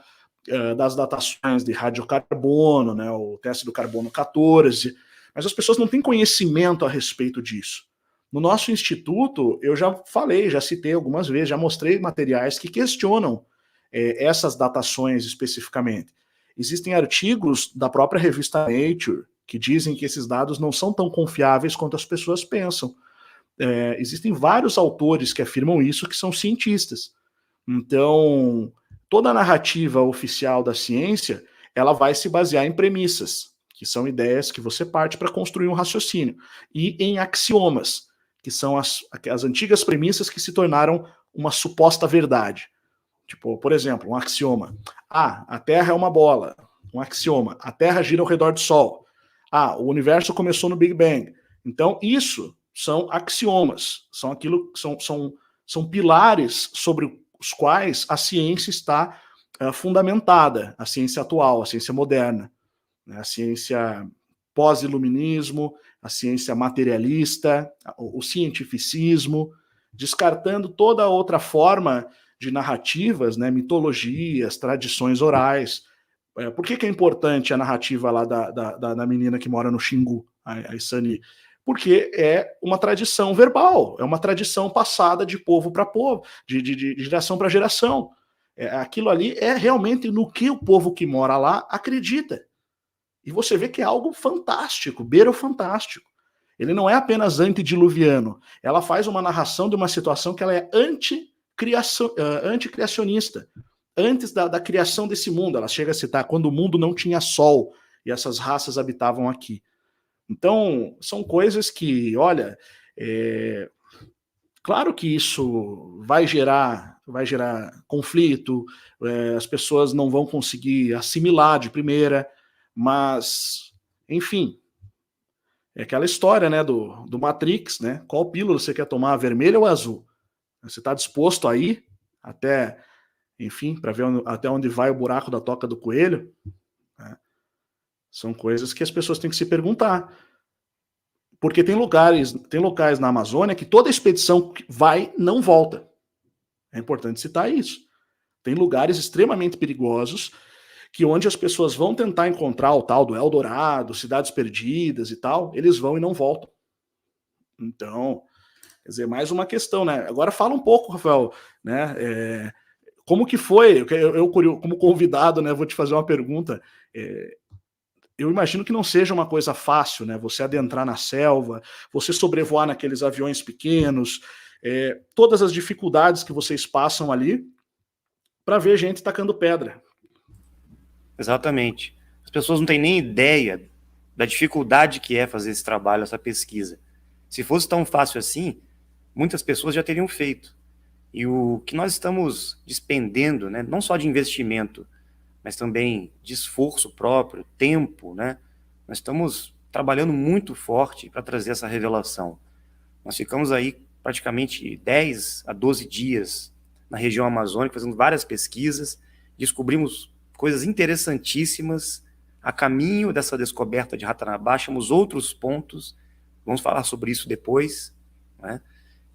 das datações de radiocarbono, né, o teste do carbono 14, mas as pessoas não têm conhecimento a respeito disso. No nosso instituto, eu já falei, já citei algumas vezes, já mostrei materiais que questionam essas datações especificamente. Existem artigos da própria revista Nature que dizem que esses dados não são tão confiáveis quanto as pessoas pensam. Existem vários autores que afirmam isso, que são cientistas. Então, toda a narrativa oficial da ciência, ela vai se basear em premissas, que são ideias que você parte para construir um raciocínio, e em axiomas, que são as antigas premissas que se tornaram uma suposta verdade. Tipo, por exemplo, um axioma. A Terra é uma bola. Um axioma. A Terra gira ao redor do Sol. O universo começou no Big Bang. Então, isso são axiomas. São aquilo, são pilares sobre os quais a ciência está fundamentada. A ciência atual, a ciência moderna. A ciência pós-iluminismo, a ciência materialista, o cientificismo, descartando toda outra forma de narrativas, né, mitologias, tradições orais. Por que é importante a narrativa lá da menina que mora no Xingu, a Isani? Porque é uma tradição verbal, é uma tradição passada de povo para povo, de geração para geração. Aquilo ali é realmente no que o povo que mora lá acredita. E você vê que é algo fantástico, beira o fantástico. Ele não é apenas antediluviano, ela faz uma narração de uma situação que ela é anticriacionista, antes da criação desse mundo. Ela chega a citar quando o mundo não tinha sol e essas raças habitavam aqui. Então, são coisas que, olha, claro que isso vai gerar conflito, as pessoas não vão conseguir assimilar de primeira, mas, enfim, é aquela história, né, do Matrix, né? Qual pílula você quer tomar, a vermelha ou a azul? Você está disposto a ir até, enfim, para ver até onde vai o buraco da toca do coelho? Né? São coisas que as pessoas têm que se perguntar. Porque tem locais na Amazônia que toda expedição vai não volta. É importante citar isso. Tem lugares extremamente perigosos que onde as pessoas vão tentar encontrar o tal do Eldorado, cidades perdidas e tal, eles vão e não voltam. Então, quer dizer, mais uma questão, né? Agora fala um pouco, Rafael, né? Como que foi? Eu como convidado, né, vou te fazer uma pergunta. eu imagino que não seja uma coisa fácil, né? Você adentrar na selva, você sobrevoar naqueles aviões pequenos, todas as dificuldades que vocês passam ali para ver gente tacando pedra. Exatamente. As pessoas não têm nem ideia da dificuldade que é fazer esse trabalho, essa pesquisa. Se fosse tão fácil assim, muitas pessoas já teriam feito. E o que nós estamos despendendo, né, não só de investimento, mas também de esforço próprio, tempo, né? Nós estamos trabalhando muito forte para trazer essa revelação. Nós ficamos aí praticamente 10 a 12 dias na região amazônica, fazendo várias pesquisas, descobrimos coisas interessantíssimas a caminho dessa descoberta de Ratanabá, achamos outros pontos, vamos falar sobre isso depois, né?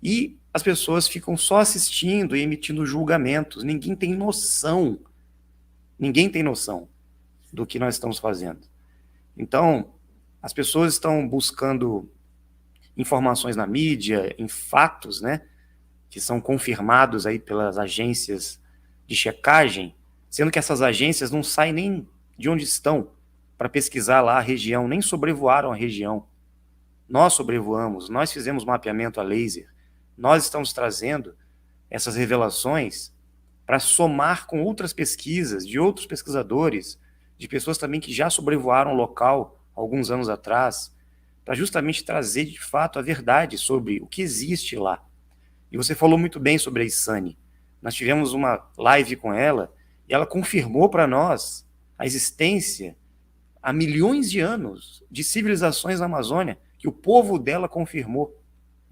E as pessoas ficam só assistindo e emitindo julgamentos, ninguém tem noção do que nós estamos fazendo. Então, as pessoas estão buscando informações na mídia, em fatos, né, que são confirmados aí pelas agências de checagem, sendo que essas agências não saem nem de onde estão para pesquisar lá a região, nem sobrevoaram a região. Nós sobrevoamos, nós fizemos mapeamento a laser, nós estamos trazendo essas revelações para somar com outras pesquisas de outros pesquisadores, de pessoas também que já sobrevoaram o local alguns anos atrás, para justamente trazer de fato a verdade sobre o que existe lá. E você falou muito bem sobre a Isane. Nós tivemos uma live com ela e ela confirmou para nós a existência há milhões de anos de civilizações na Amazônia, que o povo dela confirmou,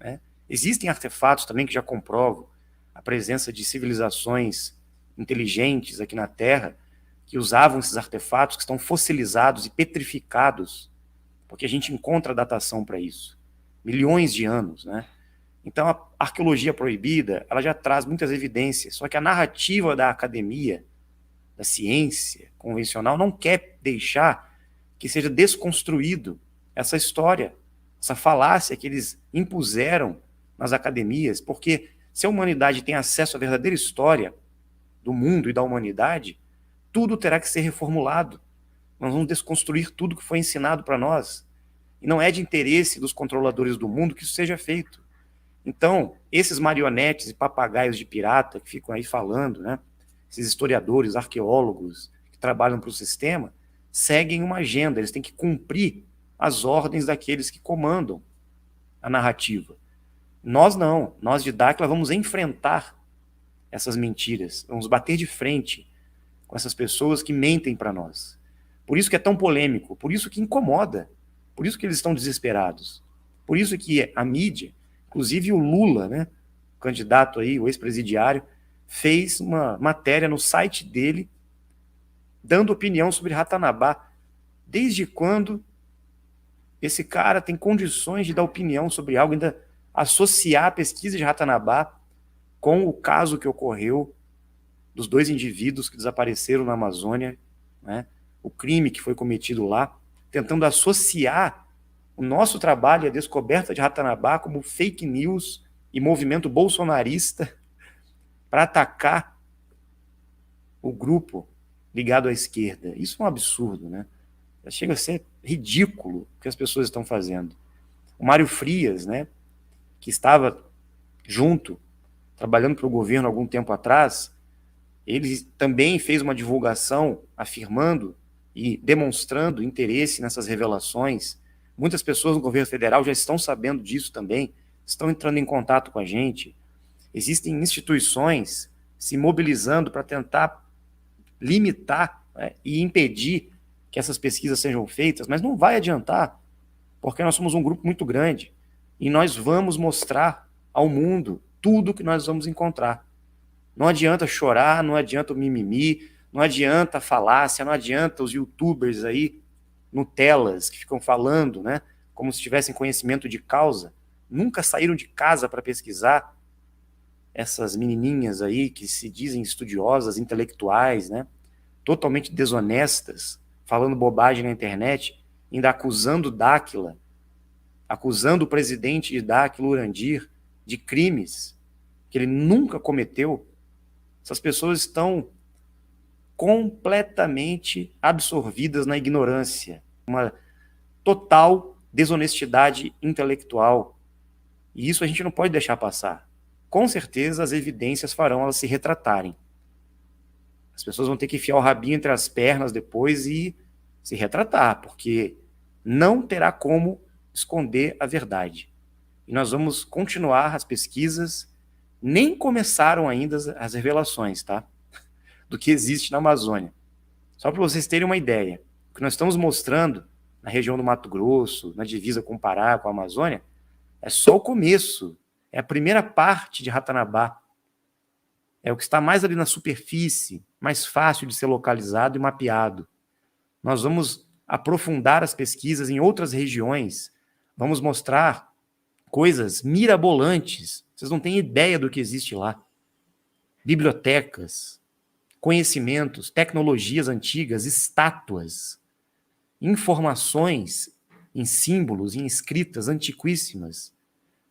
né? Existem artefatos também que já comprovam a presença de civilizações inteligentes aqui na Terra que usavam esses artefatos que estão fossilizados e petrificados, porque a gente encontra datação para isso. Milhões de anos, né? Então a arqueologia proibida, ela já traz muitas evidências, só que a narrativa da academia, da ciência convencional, não quer deixar que seja desconstruído essa história, essa falácia que eles impuseram nas academias, porque se a humanidade tem acesso à verdadeira história do mundo e da humanidade, tudo terá que ser reformulado. Nós vamos desconstruir tudo que foi ensinado para nós. E não é de interesse dos controladores do mundo que isso seja feito. Então, esses marionetes e papagaios de pirata que ficam aí falando, né, esses historiadores, arqueólogos que trabalham para o sistema, seguem uma agenda, eles têm que cumprir as ordens daqueles que comandam a narrativa. Nós não, nós de Dáquila vamos enfrentar essas mentiras, vamos bater de frente com essas pessoas que mentem para nós. Por isso que é tão polêmico, por isso que incomoda, por isso que eles estão desesperados, por isso que a mídia, inclusive o Lula, né, o candidato aí, o ex-presidiário, fez uma matéria no site dele dando opinião sobre Ratanabá. Desde quando esse cara tem condições de dar opinião sobre algo, ainda associar a pesquisa de Ratanabá com o caso que ocorreu dos 2 indivíduos que desapareceram na Amazônia, né, o crime que foi cometido lá, tentando associar o nosso trabalho e a descoberta de Ratanabá como fake news e movimento bolsonarista para atacar o grupo ligado à esquerda. Isso é um absurdo, né? Chega a ser ridículo o que as pessoas estão fazendo. O Mário Frias, né, que estava junto, trabalhando para o governo algum tempo atrás, ele também fez uma divulgação afirmando e demonstrando interesse nessas revelações. Muitas pessoas no governo federal já estão sabendo disso também, estão entrando em contato com a gente. Existem instituições se mobilizando para tentar limitar, né, e impedir que essas pesquisas sejam feitas, mas não vai adiantar, porque nós somos um grupo muito grande e nós vamos mostrar ao mundo tudo o que nós vamos encontrar. Não adianta chorar, não adianta o mimimi, não adianta a falácia, não adianta os youtubers aí, Nutelas, que ficam falando, né, como se tivessem conhecimento de causa, nunca saíram de casa para pesquisar. Essas menininhas aí que se dizem estudiosas, intelectuais, né, totalmente desonestas, falando bobagem na internet, ainda acusando Dáquila, acusando o presidente de Dáquila, Urandir, de crimes que ele nunca cometeu. Essas pessoas estão completamente absorvidas na ignorância. uma total desonestidade intelectual. E isso a gente não pode deixar passar. Com certeza as evidências farão elas se retratarem. As pessoas vão ter que enfiar o rabinho entre as pernas depois e se retratar, porque não terá como esconder a verdade. E nós vamos continuar as pesquisas, nem começaram ainda as revelações, tá? Do que existe na Amazônia. Só para vocês terem uma ideia, o que nós estamos mostrando na região do Mato Grosso, na divisa com o Pará, com a Amazônia, é só o começo, é a primeira parte de Ratanabá. É o que está mais ali na superfície, mais fácil de ser localizado e mapeado. Nós vamos aprofundar as pesquisas em outras regiões, vamos mostrar coisas mirabolantes, vocês não têm ideia do que existe lá. Bibliotecas, conhecimentos, tecnologias antigas, estátuas, informações em símbolos, em escritas antiquíssimas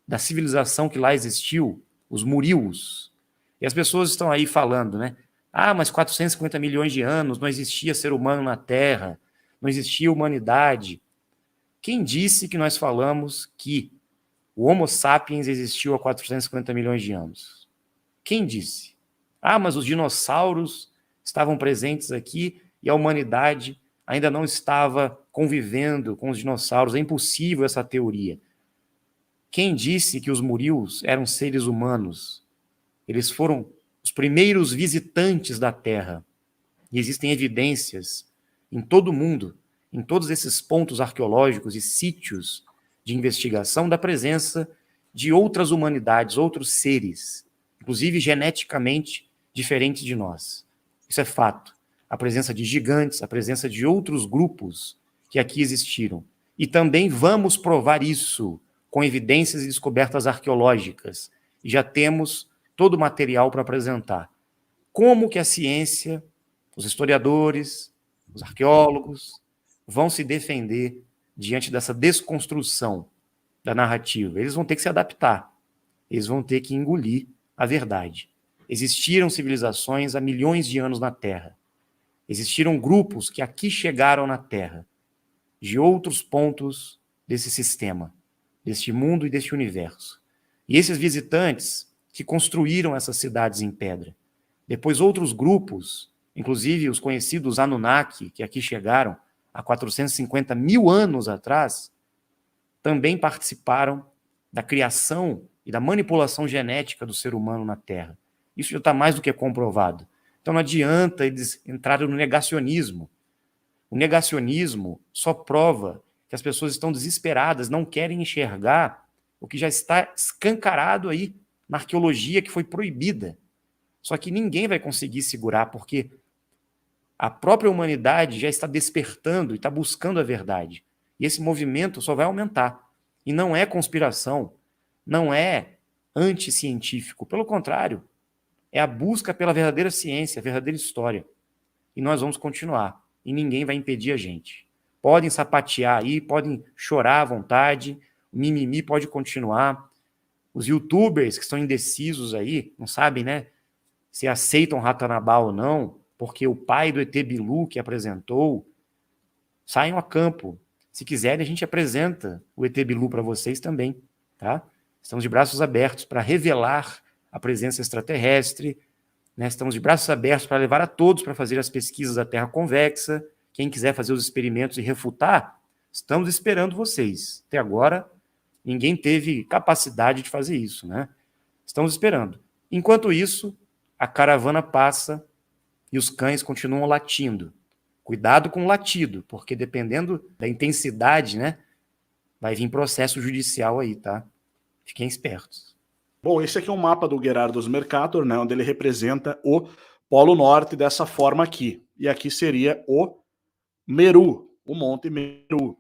da civilização que lá existiu, os Murius. E as pessoas estão aí falando, né? Ah, mas 450 milhões de anos não existia ser humano na Terra, não existia humanidade. Quem disse que nós falamos que o Homo sapiens existiu há 450 milhões de anos? Quem disse? Ah, mas os dinossauros estavam presentes aqui e a humanidade ainda não estava convivendo com os dinossauros. É impossível essa teoria. Quem disse que os Murius eram seres humanos? Eles foram os primeiros visitantes da Terra. E existem evidências em todo o mundo, em todos esses pontos arqueológicos e sítios de investigação, da presença de outras humanidades, outros seres, inclusive geneticamente diferentes de nós. Isso é fato. A presença de gigantes, a presença de outros grupos que aqui existiram. E também vamos provar isso com evidências e descobertas arqueológicas. E já temos todo o material para apresentar. Como que a ciência, os historiadores, os arqueólogos vão se defender diante dessa desconstrução da narrativa? Eles vão ter que se adaptar. Eles vão ter que engolir a verdade. Existiram civilizações há milhões de anos na Terra. Existiram grupos que aqui chegaram na Terra, de outros pontos desse sistema, deste mundo e deste universo. E esses visitantes que construíram essas cidades em pedra. Depois outros grupos, inclusive os conhecidos Anunnaki, que aqui chegaram há 450 mil anos atrás, também participaram da criação e da manipulação genética do ser humano na Terra. Isso já está mais do que comprovado. Então não adianta eles entrarem no negacionismo. O negacionismo só prova que as pessoas estão desesperadas, não querem enxergar o que já está escancarado aí na arqueologia, que foi proibida. Só que ninguém vai conseguir segurar, porque a própria humanidade já está despertando e está buscando a verdade. E esse movimento só vai aumentar. E não é conspiração, não é anticientífico. Pelo contrário, é a busca pela verdadeira ciência, a verdadeira história. E nós vamos continuar. E ninguém vai impedir a gente. Podem sapatear aí, podem chorar à vontade, o mimimi pode continuar. Os youtubers que estão indecisos aí, não sabem, né, se aceitam Ratanabá ou não, porque o pai do ET Bilu que apresentou, saiam a campo. Se quiserem, a gente apresenta o ET Bilu para vocês também, tá? Estamos de braços abertos para revelar a presença extraterrestre, né? Estamos de braços abertos para levar a todos para fazer as pesquisas da Terra convexa. Quem quiser fazer os experimentos e refutar, estamos esperando vocês. Até agora, ninguém teve capacidade de fazer isso, né? Estamos esperando. Enquanto isso, a caravana passa e os cães continuam latindo. Cuidado com o latido, porque dependendo da intensidade, né, vai vir processo judicial aí, tá? Fiquem espertos. Bom, esse aqui é um mapa do Gerardo Mercator, né, onde ele representa o Polo Norte dessa forma aqui. E aqui seria o Meru, o Monte Meru.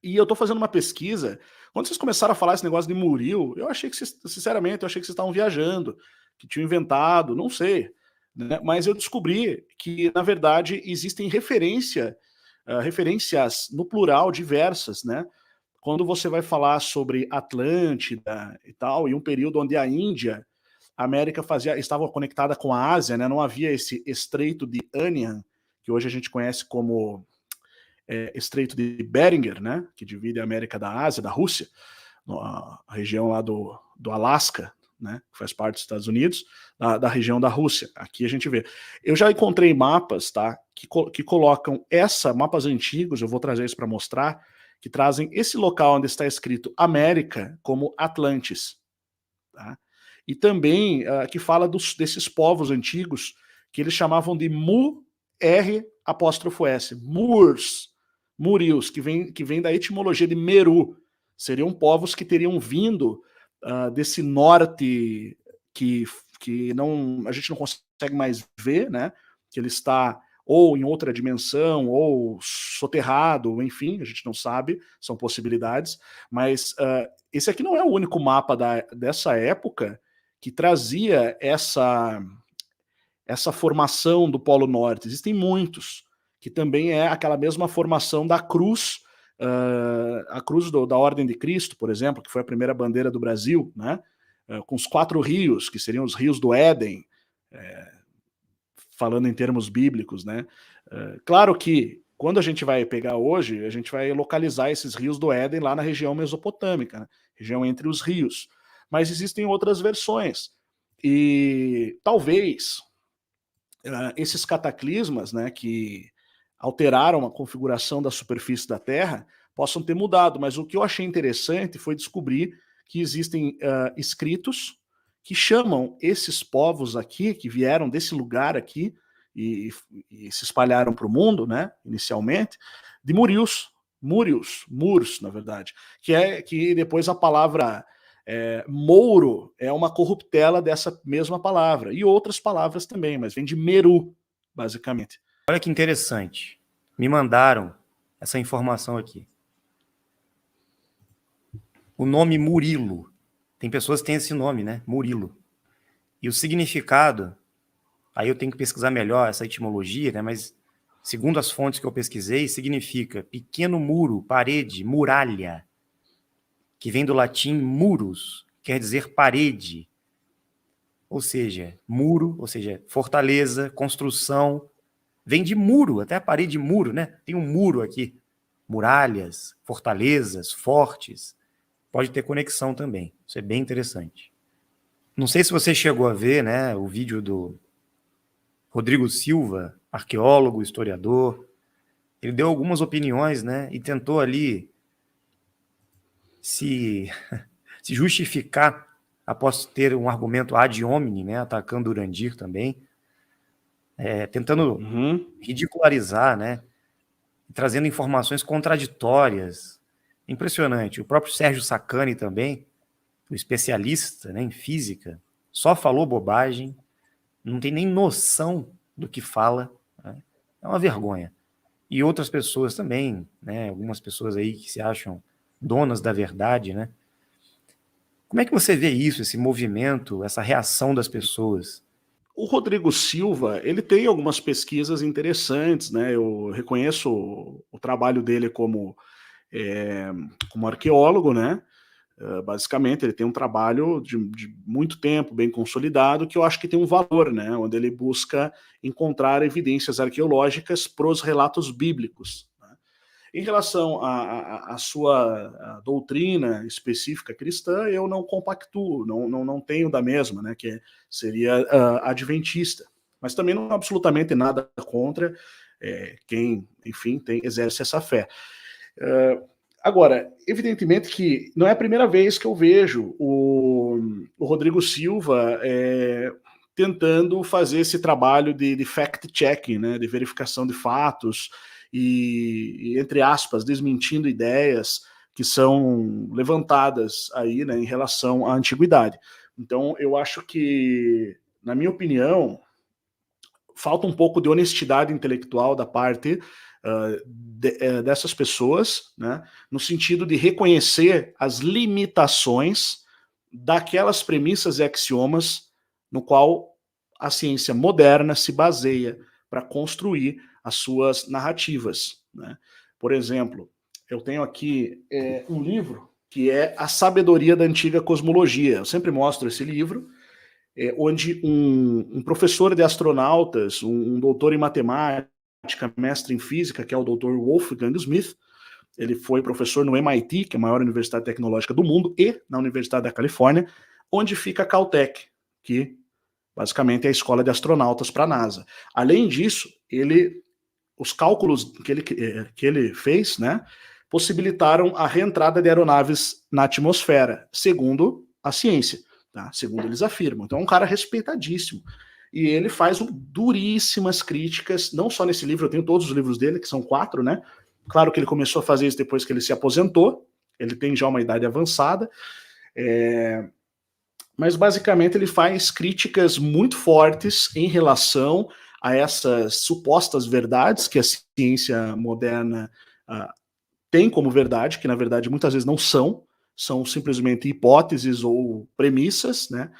E eu tô fazendo uma pesquisa, quando vocês começaram a falar esse negócio de Muril, eu achei que vocês, sinceramente, eu achei que vocês estavam viajando, que tinham inventado, não sei. Né? Mas eu descobri que, na verdade, existem referências no plural diversas, né? Quando você vai falar sobre Atlântida e tal, e um período onde a Índia, a América estava conectada com a Ásia, né? Não havia esse estreito de Anian, que hoje a gente conhece como Estreito de Beringer, né, que divide a América da Ásia, da Rússia, a região lá do Alasca, né, que faz parte dos Estados Unidos, da região da Rússia. Aqui a gente vê. Eu já encontrei mapas, tá, que colocam mapas antigos, eu vou trazer isso para mostrar, que trazem esse local onde está escrito América como Atlantis. Tá? E também que fala desses povos antigos que eles chamavam de Mu-R-S, Moors, Murios, que vem da etimologia de Meru. Seriam povos que teriam vindo desse norte que a gente não consegue mais ver, né? Que ele está ou em outra dimensão, ou soterrado, enfim, a gente não sabe, são possibilidades, mas esse aqui não é o único mapa dessa época que trazia essa formação do Polo Norte. Existem muitos, que também é aquela mesma formação da cruz, a cruz da Ordem de Cristo, por exemplo, que foi a primeira bandeira do Brasil, né? Com os 4 rios, que seriam os rios do Éden, falando em termos bíblicos, né? Claro que quando a gente vai pegar hoje, a gente vai localizar esses rios do Éden lá na região mesopotâmica, né? Região entre os rios. Mas existem outras versões. E talvez esses cataclismas, né, que alteraram a configuração da superfície da Terra, possam ter mudado. Mas o que eu achei interessante foi descobrir que existem escritos que chamam esses povos aqui, que vieram desse lugar aqui e se espalharam para o mundo, né, inicialmente, de Murios, na verdade, que depois a palavra Mouro é uma corruptela dessa mesma palavra, e outras palavras também, mas vem de Meru, basicamente. Olha que interessante, me mandaram essa informação aqui. O nome Murilo, tem pessoas que têm esse nome, né? Murilo. E o significado, aí eu tenho que pesquisar melhor essa etimologia, né? Mas segundo as fontes que eu pesquisei, significa pequeno muro, parede, muralha, que vem do latim murus, quer dizer parede. Ou seja, muro, ou seja, fortaleza, construção, vem de muro, até a parede de muro, né? Tem um muro aqui. Muralhas, fortalezas, fortes. Pode ter conexão também. Isso é bem interessante. Não sei se você chegou a ver, né, o vídeo do Rodrigo Silva, arqueólogo, historiador. Ele deu algumas opiniões, né, e tentou ali se justificar após ter um argumento ad hominem, né, atacando Urandir também, tentando ridicularizar, né, trazendo informações contraditórias. Impressionante. O próprio Sérgio Sacani também, o especialista, né, em física, só falou bobagem, não tem nem noção do que fala, né? É uma vergonha. E outras pessoas também, né, algumas pessoas aí que se acham donas da verdade, né? Como é que você vê isso, esse movimento, essa reação das pessoas? O Rodrigo Silva, ele tem algumas pesquisas interessantes, né? Eu reconheço o trabalho dele como arqueólogo, né? Basicamente, ele tem um trabalho de muito tempo, bem consolidado, que eu acho que tem um valor, né? Onde ele busca encontrar evidências arqueológicas para os relatos bíblicos. Né? Em relação à sua doutrina específica cristã, eu não compactuo, não tenho da mesma, né? Que seria adventista. Mas também não absolutamente nada contra quem, enfim, exerce essa fé. Agora, evidentemente que não é a primeira vez que eu vejo o Rodrigo Silva tentando fazer esse trabalho de fact-checking, né, de verificação de fatos e, entre aspas, desmentindo ideias que são levantadas aí, né, em relação à antiguidade. Então, eu acho que, na minha opinião, falta um pouco de honestidade intelectual da parte dessas pessoas, né, no sentido de reconhecer as limitações daquelas premissas e axiomas no qual a ciência moderna se baseia para construir as suas narrativas. Né? Por exemplo, eu tenho aqui um livro que é A Sabedoria da Antiga Cosmologia. Eu sempre mostro esse livro, onde um professor de astronautas, um doutor em matemática, mestre em física, que é o Dr. Wolfgang Smith. Ele foi professor no MIT, que é a maior universidade tecnológica do mundo, e na Universidade da Califórnia, onde fica a Caltech, que basicamente é a escola de astronautas para a NASA. Além disso, os cálculos que ele fez, né, possibilitaram a reentrada de aeronaves na atmosfera, segundo a ciência, tá? Segundo eles afirmam. Então é um cara respeitadíssimo. E ele faz duríssimas críticas, não só nesse livro, eu tenho todos os livros dele, que são 4, né? Claro que ele começou a fazer isso depois que ele se aposentou, ele tem já uma idade avançada, mas basicamente ele faz críticas muito fortes em relação a essas supostas verdades que a ciência moderna tem como verdade, que na verdade muitas vezes não são simplesmente hipóteses ou premissas, né?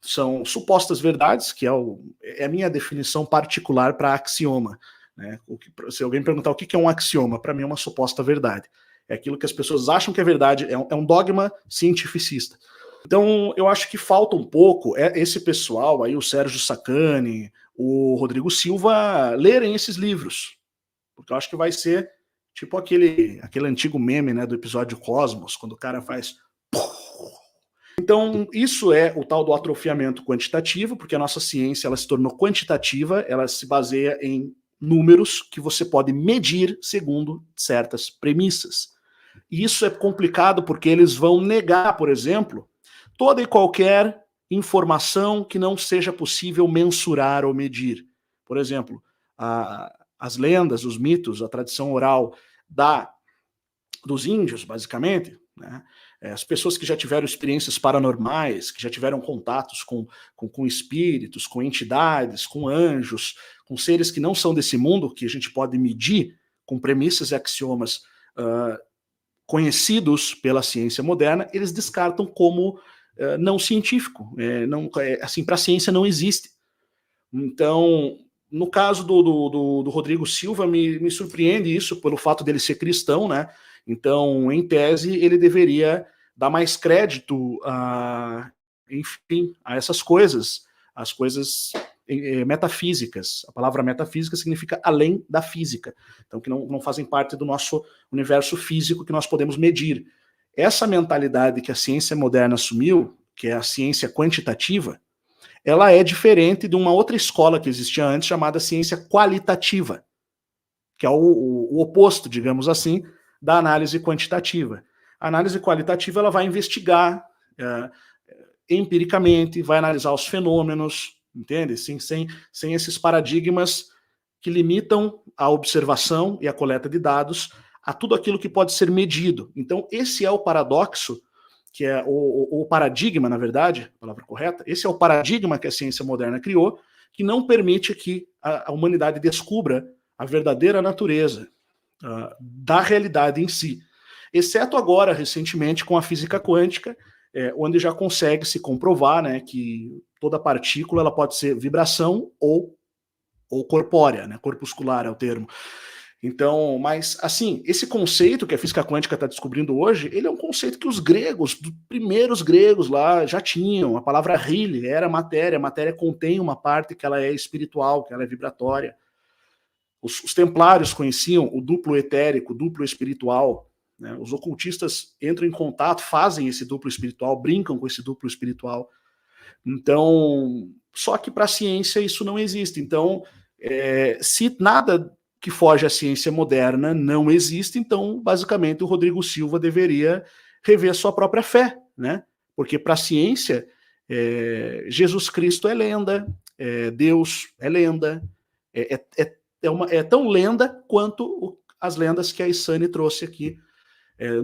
São supostas verdades, que é a minha definição particular para axioma. Né? Se alguém perguntar o que é um axioma, para mim é uma suposta verdade. É aquilo que as pessoas acham que é verdade, é um dogma cientificista. Então, eu acho que falta um pouco esse pessoal, aí o Sérgio Sacani, o Rodrigo Silva, lerem esses livros. Porque eu acho que vai ser tipo aquele antigo meme, né, do episódio Cosmos, quando o cara faz... Então, isso é o tal do atrofiamento quantitativo, porque a nossa ciência ela se tornou quantitativa, ela se baseia em números que você pode medir segundo certas premissas. E isso é complicado porque eles vão negar, por exemplo, toda e qualquer informação que não seja possível mensurar ou medir. Por exemplo, as lendas, os mitos, a tradição oral dos índios, basicamente, né? As pessoas que já tiveram experiências paranormais, que já tiveram contatos com espíritos, com entidades, com anjos, com seres que não são desse mundo, que a gente pode medir com premissas e axiomas conhecidos pela ciência moderna, eles descartam como não científico. Assim, para a ciência não existe. Então, no caso do Rodrigo Silva, me surpreende isso pelo fato dele ser cristão, né? Então, em tese, ele deveria dar mais crédito enfim, a essas coisas, as coisas metafísicas. A palavra metafísica significa além da física, então que não fazem parte do nosso universo físico que nós podemos medir. Essa mentalidade que a ciência moderna assumiu, que é a ciência quantitativa, ela é diferente de uma outra escola que existia antes, chamada ciência qualitativa, que é o oposto, digamos assim, da análise quantitativa. A análise qualitativa ela vai investigar empiricamente, vai analisar os fenômenos, entende? Sem esses paradigmas que limitam a observação e a coleta de dados a tudo aquilo que pode ser medido. Então, esse é o paradoxo, que é o paradigma, na verdade, a palavra correta, esse é o paradigma que a ciência moderna criou, que não permite que a humanidade descubra a verdadeira natureza da realidade em si. Exceto agora, recentemente, com a física quântica, onde já consegue se comprovar, né, que toda partícula ela pode ser vibração ou corpórea, né, corpuscular é o termo. Então, mas assim, esse conceito que a física quântica está descobrindo hoje, ele é um conceito que os gregos, os primeiros gregos lá, já tinham. A palavra hyle era matéria, a matéria contém uma parte que ela é espiritual, que ela é vibratória. Os templários conheciam o duplo etérico, o duplo espiritual, né? Os ocultistas entram em contato, fazem esse duplo espiritual, brincam com esse duplo espiritual. Então, só que para a ciência isso não existe. Então, se nada que foge à ciência moderna não existe, então, basicamente, o Rodrigo Silva deveria rever sua própria fé, né? Porque para a ciência, Jesus Cristo é lenda, Deus é lenda, é tão lenda quanto as lendas que a Isane trouxe aqui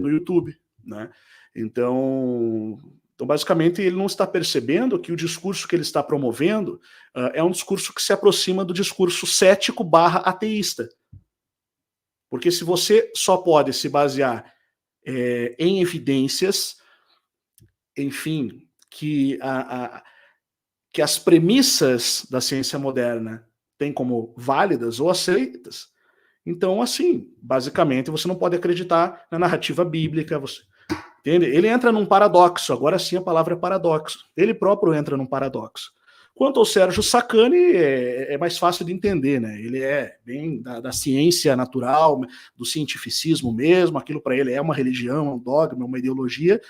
no YouTube, né? Então, basicamente, ele não está percebendo que o discurso que ele está promovendo é um discurso que se aproxima do discurso cético/ateísta. Porque se você só pode se basear em evidências, enfim, que as premissas da ciência moderna têm como válidas ou aceitas, então, assim, basicamente, você não pode acreditar na narrativa bíblica, entende? Ele entra num paradoxo, agora sim a palavra é paradoxo. Ele próprio entra num paradoxo. Quanto ao Sérgio Sacani, é mais fácil de entender, né? Ele é bem da ciência natural, do cientificismo mesmo, aquilo para ele é uma religião, um dogma, uma ideologia,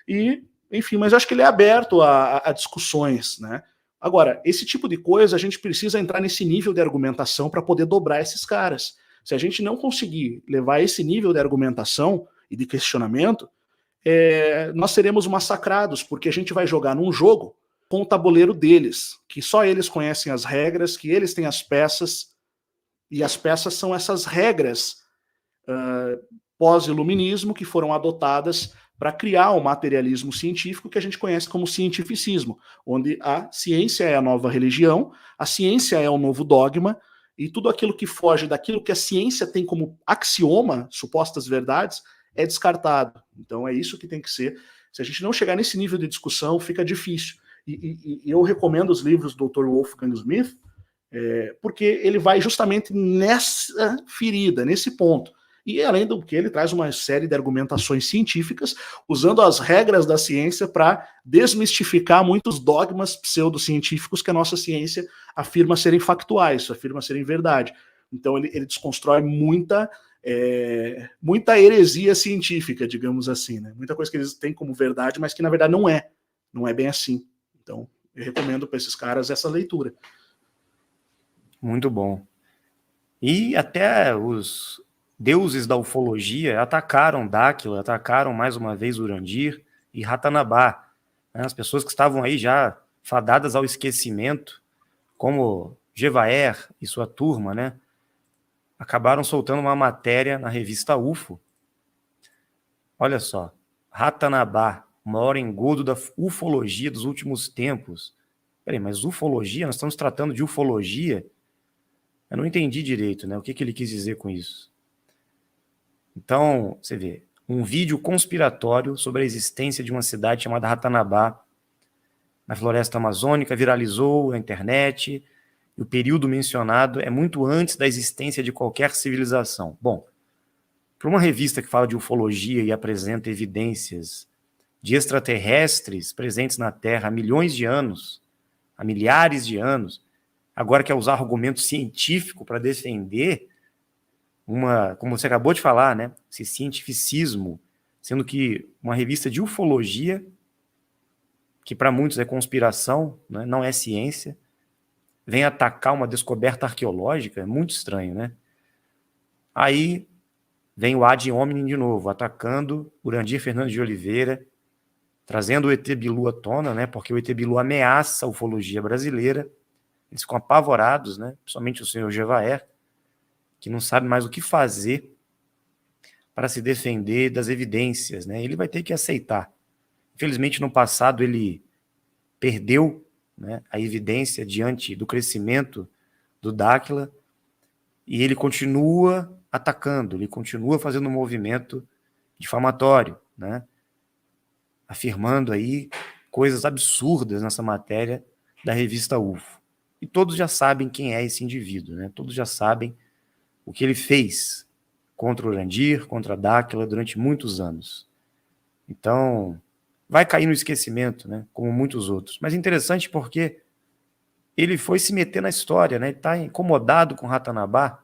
e, enfim, mas eu acho que ele é aberto a discussões, né? Agora, esse tipo de coisa, a gente precisa entrar nesse nível de argumentação para poder dobrar esses caras. Se a gente não conseguir levar esse nível de argumentação e de questionamento, nós seremos massacrados, porque a gente vai jogar num jogo com o tabuleiro deles, que só eles conhecem as regras, que eles têm as peças, e as peças são essas regras pós-iluminismo que foram adotadas para criar o materialismo científico que a gente conhece como cientificismo, onde a ciência é a nova religião, a ciência é o novo dogma, e tudo aquilo que foge daquilo que a ciência tem como axioma, supostas verdades, é descartado. Então é isso que tem que ser. Se a gente não chegar nesse nível de discussão, fica difícil. E eu recomendo os livros do Dr. Wolfgang Smith, porque ele vai justamente nessa ferida, nesse ponto. E além do que, ele traz uma série de argumentações científicas, usando as regras da ciência para desmistificar muitos dogmas pseudocientíficos que a nossa ciência afirma serem factuais, afirma serem verdade. Então ele desconstrói muita heresia científica, digamos assim, né? Muita coisa que eles têm como verdade, mas que na verdade não é bem assim. Então eu recomendo para esses caras essa leitura. Muito bom. E até os deuses da ufologia atacaram Dáquila, atacaram mais uma vez Urandir e Ratanabá, né? As pessoas que estavam aí já fadadas ao esquecimento, como Gevaer e sua turma, né? Acabaram soltando uma matéria na revista UFO. Olha só, Ratanabá, o maior engodo da ufologia dos últimos tempos. Peraí, mas ufologia? Nós estamos tratando de ufologia? Eu não entendi direito, né? O que ele quis dizer com isso? Então, você vê, um vídeo conspiratório sobre a existência de uma cidade chamada Ratanabá, na floresta amazônica, viralizou na internet, e o período mencionado é muito antes da existência de qualquer civilização. Bom, para uma revista que fala de ufologia e apresenta evidências de extraterrestres presentes na Terra há milhões de anos, há milhares de anos, agora quer usar argumento científico para defender como você acabou de falar, né, esse cientificismo, sendo que uma revista de ufologia, que para muitos é conspiração, né, não é ciência, vem atacar uma descoberta arqueológica, é muito estranho, né? Aí vem o ad hominem de novo, atacando Urandir Fernandes de Oliveira, trazendo o ET Bilu à tona, né, porque o ET Bilu ameaça a ufologia brasileira, eles ficam apavorados, né, principalmente o senhor Gevaer, que não sabe mais o que fazer para se defender das evidências, né? Ele vai ter que aceitar. Infelizmente, no passado, ele perdeu, né, a evidência diante do crescimento do Dáquila, e ele continua atacando, ele continua fazendo um movimento difamatório, né? Afirmando aí coisas absurdas nessa matéria da revista UFO. E todos já sabem quem é esse indivíduo, né? Todos já sabem o que ele fez contra o Urandir, contra a Dáquila durante muitos anos. Então, vai cair no esquecimento, né, como muitos outros. Mas é interessante porque ele foi se meter na história, né, ele está incomodado com Ratanabá.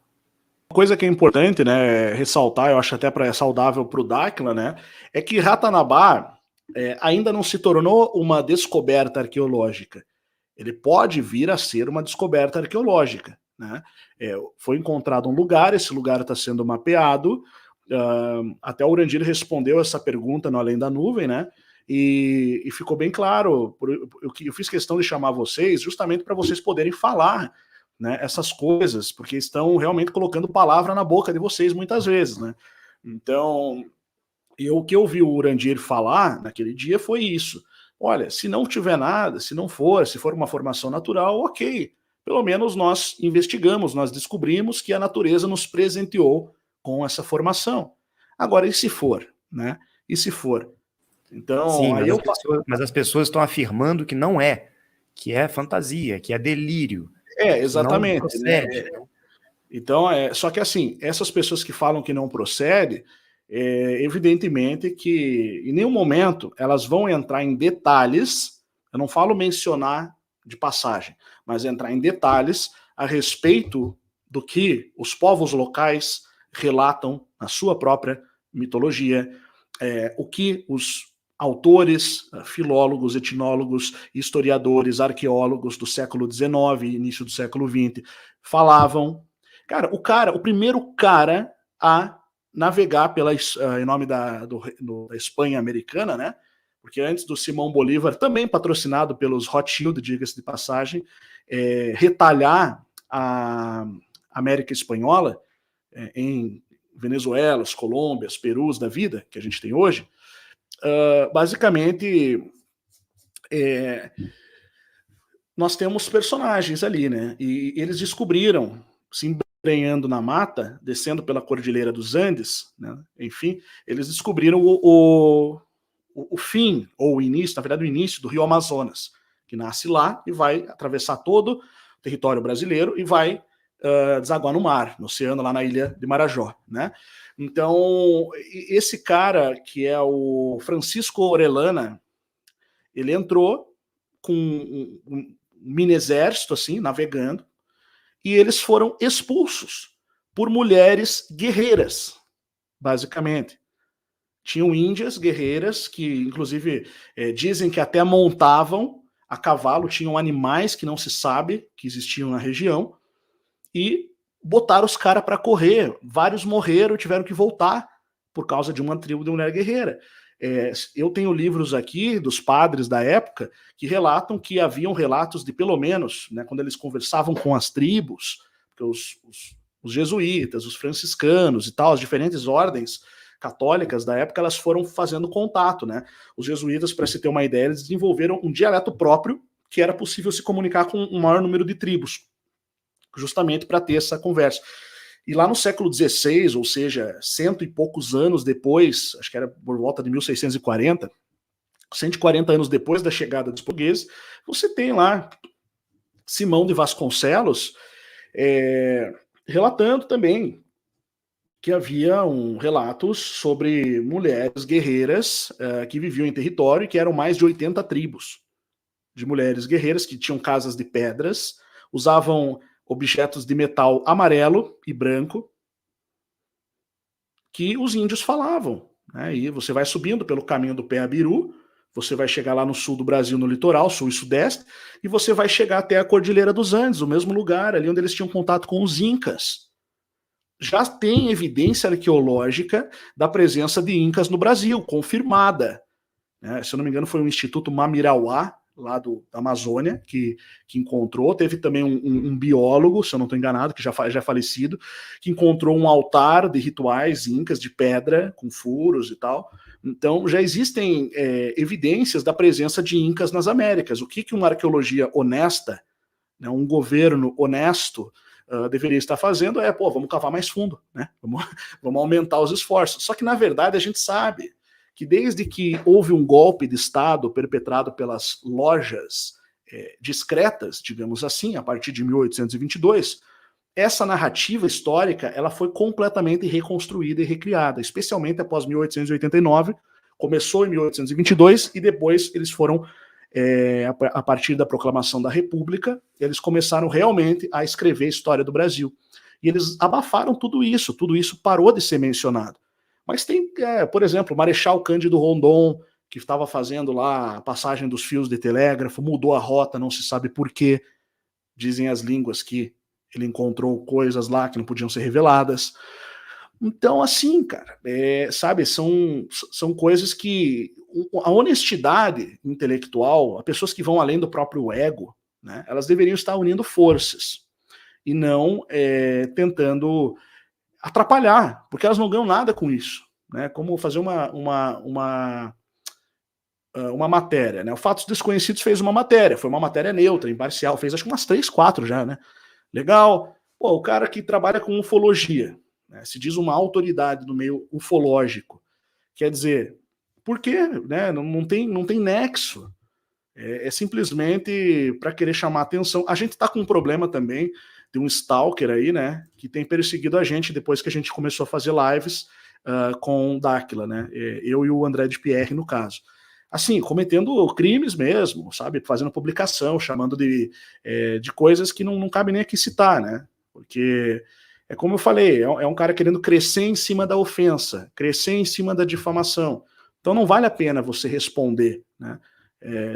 Uma coisa que é importante, né, ressaltar, eu acho até saudável para o Dáquila, né, é que Ratanabá ainda não se tornou uma descoberta arqueológica. Ele pode vir a ser uma descoberta arqueológica, né? Foi encontrado um lugar, esse lugar está sendo mapeado, até o Urandir respondeu essa pergunta no Além da Nuvem, né? E ficou bem claro, eu fiz questão de chamar vocês justamente para vocês poderem falar, né, essas coisas, porque estão realmente colocando palavra na boca de vocês muitas vezes, né? Então, o que eu vi o Urandir falar naquele dia foi isso. Olha, se não tiver nada, se for uma formação natural, ok. Pelo menos nós investigamos, nós descobrimos que a natureza nos presenteou com essa formação. Agora, e se for, né? E se for? Então, sim, aí mas as pessoas estão afirmando que não é, que é fantasia, que é delírio. Exatamente. Não procede. Né? Então, só que assim, essas pessoas que falam que não procede, evidentemente que em nenhum momento elas vão entrar em detalhes, eu não falo mencionar de passagem, mas entrar em detalhes a respeito do que os povos locais relatam na sua própria mitologia, o que os autores, filólogos, etnólogos, historiadores, arqueólogos do século XIX e início do século XX falavam. O primeiro cara a navegar em nome da Espanha americana, né? Porque antes do Simão Bolívar, também patrocinado pelos Rothschild, diga-se de passagem, retalhar a América Espanhola em Venezuelas, Colômbias, Perus da vida, que a gente tem hoje, basicamente nós temos personagens ali, né? E eles descobriram, se embrenhando na mata, descendo pela Cordilheira dos Andes, né? Enfim, eles descobriram o fim, ou o início, na verdade o início do Rio Amazonas, que nasce lá e vai atravessar todo o território brasileiro e vai desaguar no mar, no oceano, lá na ilha de Marajó, né? Então, esse cara, que é o Francisco Orellana, ele entrou com um mini exército, assim, navegando, e eles foram expulsos por mulheres guerreiras, basicamente. Tinham índias guerreiras que, inclusive, dizem que até montavam a cavalo, tinham animais que não se sabe que existiam na região, e botaram os caras para correr. Vários morreram, tiveram que voltar por causa de uma tribo de mulher guerreira. Eu tenho livros aqui dos padres da época que relatam que haviam relatos de pelo menos, né, quando eles conversavam com as tribos, porque os jesuítas, os franciscanos e tal, as diferentes ordens católicas da época, elas foram fazendo contato, né? Os jesuítas, para se ter uma ideia, eles desenvolveram um dialeto próprio que era possível se comunicar com um maior número de tribos, justamente para ter essa conversa. E lá no século XVI, ou seja, 100 e poucos anos depois, acho que era por volta de 1640, 140 anos depois da chegada dos portugueses, você tem lá Simão de Vasconcelos relatando também que havia relatos sobre mulheres guerreiras que viviam em território e que eram mais de 80 tribos de mulheres guerreiras que tinham casas de pedras, usavam objetos de metal amarelo e branco que os índios falavam, né? E você vai subindo pelo caminho do Pé-Abiru, você vai chegar lá no sul do Brasil, no litoral, sul e sudeste, e você vai chegar até a Cordilheira dos Andes, o mesmo lugar ali onde eles tinham contato com os incas. Já tem evidência arqueológica da presença de incas no Brasil, confirmada, né? Se eu não me engano, foi o Instituto Mamirauá, lá da Amazônia, que encontrou. Teve também um biólogo, se eu não estou enganado, que já é falecido, que encontrou um altar de rituais incas de pedra, com furos e tal. Então, já existem evidências da presença de incas nas Américas. O que uma arqueologia honesta, né, um governo honesto, deveria estar fazendo vamos cavar mais fundo, né? Vamos aumentar os esforços. Só que, na verdade, a gente sabe que desde que houve um golpe de Estado perpetrado pelas lojas discretas, digamos assim, a partir de 1822, essa narrativa histórica ela foi completamente reconstruída e recriada, especialmente após 1889, começou em 1822 e depois eles foram, a partir da proclamação da República, eles começaram realmente a escrever a história do Brasil. E eles abafaram tudo isso parou de ser mencionado. Mas tem, por exemplo, o Marechal Cândido Rondon, que estava fazendo lá a passagem dos fios de telégrafo, mudou a rota, não se sabe por quê. Dizem as línguas que ele encontrou coisas lá que não podiam ser reveladas. Então, assim, cara, sabe, são coisas que a honestidade intelectual, as pessoas que vão além do próprio ego, né, elas deveriam estar unindo forças e não tentando atrapalhar, porque elas não ganham nada com isso, né? Como fazer uma matéria, né? O Fatos Desconhecidos fez uma matéria, foi uma matéria neutra, imparcial, fez acho que umas 3, 4 já, né? Legal. Pô, o cara que trabalha com ufologia, né, se diz uma autoridade no meio ufológico, quer dizer, por quê? Né? Não tem nexo. É simplesmente para querer chamar atenção. A gente está com um problema também de um stalker aí, né, que tem perseguido a gente depois que a gente começou a fazer lives com Dáquila, né, eu e o André de Pierre, no caso. assim, cometendo crimes mesmo, sabe? Fazendo publicação, chamando de coisas que não cabe nem aqui citar, né? Porque é como eu falei, é um cara querendo crescer em cima da ofensa, crescer em cima da difamação. Então não vale a pena você responder, né?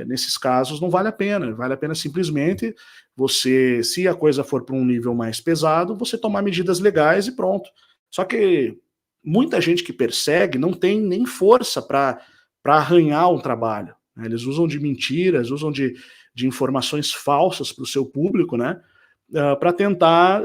Nesses casos não vale a pena simplesmente você, se a coisa for para um nível mais pesado, você tomar medidas legais e pronto. Só que muita gente que persegue não tem nem força para arranhar um trabalho, né? Eles usam de mentiras, usam de informações falsas para o seu público, né? Para tentar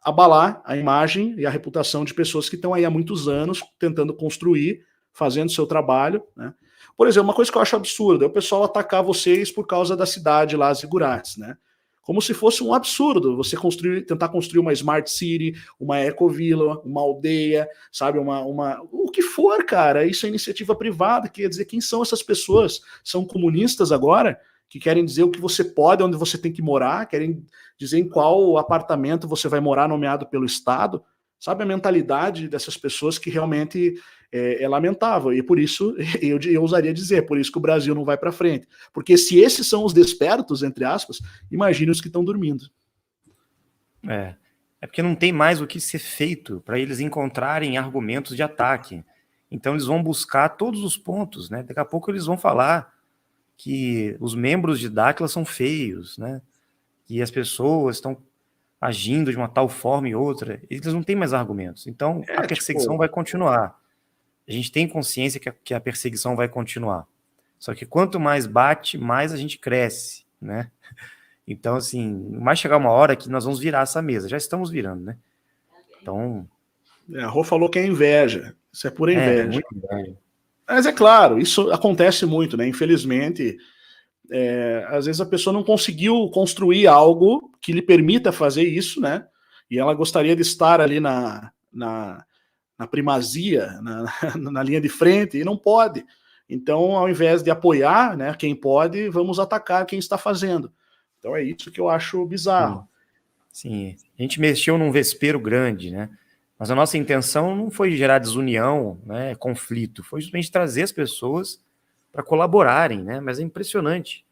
abalar a imagem e a reputação de pessoas que estão aí há muitos anos tentando construir, fazendo seu trabalho, né? Por exemplo, uma coisa que eu acho absurda é o pessoal atacar vocês por causa da cidade lá, Zigurates, né? Como se fosse um absurdo você tentar construir uma smart city, uma ecovila, uma aldeia, sabe, o que for, cara. Isso é iniciativa privada, quer dizer, quem são essas pessoas? São comunistas agora? Que querem dizer o que você pode, onde você tem que morar, querem dizer em qual apartamento você vai morar nomeado pelo Estado. Sabe, a mentalidade dessas pessoas que realmente é lamentável. E por isso, eu ousaria dizer, por isso que o Brasil não vai para frente. Porque se esses são os despertos, entre aspas, imagine os que estão dormindo. É porque não tem mais o que ser feito para eles encontrarem argumentos de ataque. Então eles vão buscar todos os pontos, né? Daqui a pouco eles vão falar que os membros de Dáquila são feios, né? Que as pessoas estão agindo de uma tal forma e outra. Eles não têm mais argumentos. Então a perseguição vai continuar. A gente tem consciência que a perseguição vai continuar. Só que quanto mais bate, mais a gente cresce, né? Então, assim, mais chegar uma hora que nós vamos virar essa mesa. Já estamos virando, né? Então... a Rô falou que é inveja. Isso é pura inveja. Muito inveja. Mas é claro, isso acontece muito, né? Infelizmente, às vezes a pessoa não conseguiu construir algo que lhe permita fazer isso, né? E ela gostaria de estar ali na primazia, na linha de frente, e não pode. Então, ao invés de apoiar, né, quem pode, vamos atacar quem está fazendo. Então é isso que eu acho bizarro. Sim. A gente mexeu num vespeiro grande, né? Mas a nossa intenção não foi gerar desunião, né, conflito, foi justamente trazer as pessoas para colaborarem, né? Mas é impressionante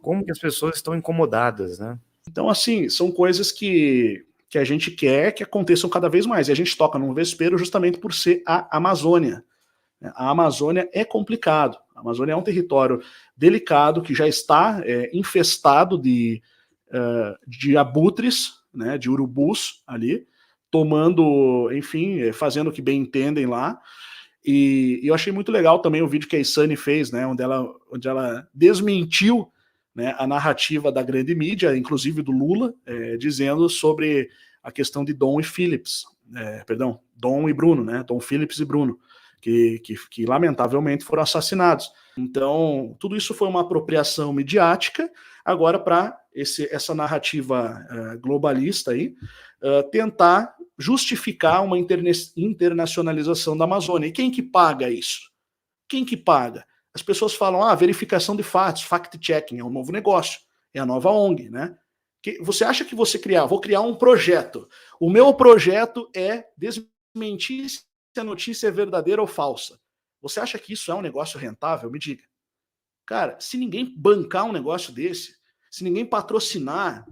como que as pessoas estão incomodadas, né? Então, assim, são coisas que a gente quer que aconteçam cada vez mais. E a gente toca num vespeiro justamente por ser a Amazônia. A Amazônia é complicado. A Amazônia é um território delicado que já está infestado de abutres, né, de urubus ali, tomando, enfim, fazendo o que bem entendem lá. E eu achei muito legal também o vídeo que a Isane fez, né, onde ela desmentiu, né, a narrativa da grande mídia, inclusive do Lula, dizendo sobre a questão de Dom e Phillips, Dom e Bruno, né, Dom Phillips e Bruno, que lamentavelmente foram assassinados. Então, tudo isso foi uma apropriação midiática, agora para essa narrativa globalista aí, tentar justificar uma internacionalização da Amazônia. E quem que paga isso? Quem que paga? As pessoas falam, verificação de fatos, fact-checking, é um novo negócio, é a nova ONG, né? Você acha que vou criar um projeto. O meu projeto é desmentir se a notícia é verdadeira ou falsa. Você acha que isso é um negócio rentável? Me diga. Cara, se ninguém bancar um negócio desse, se ninguém patrocinar,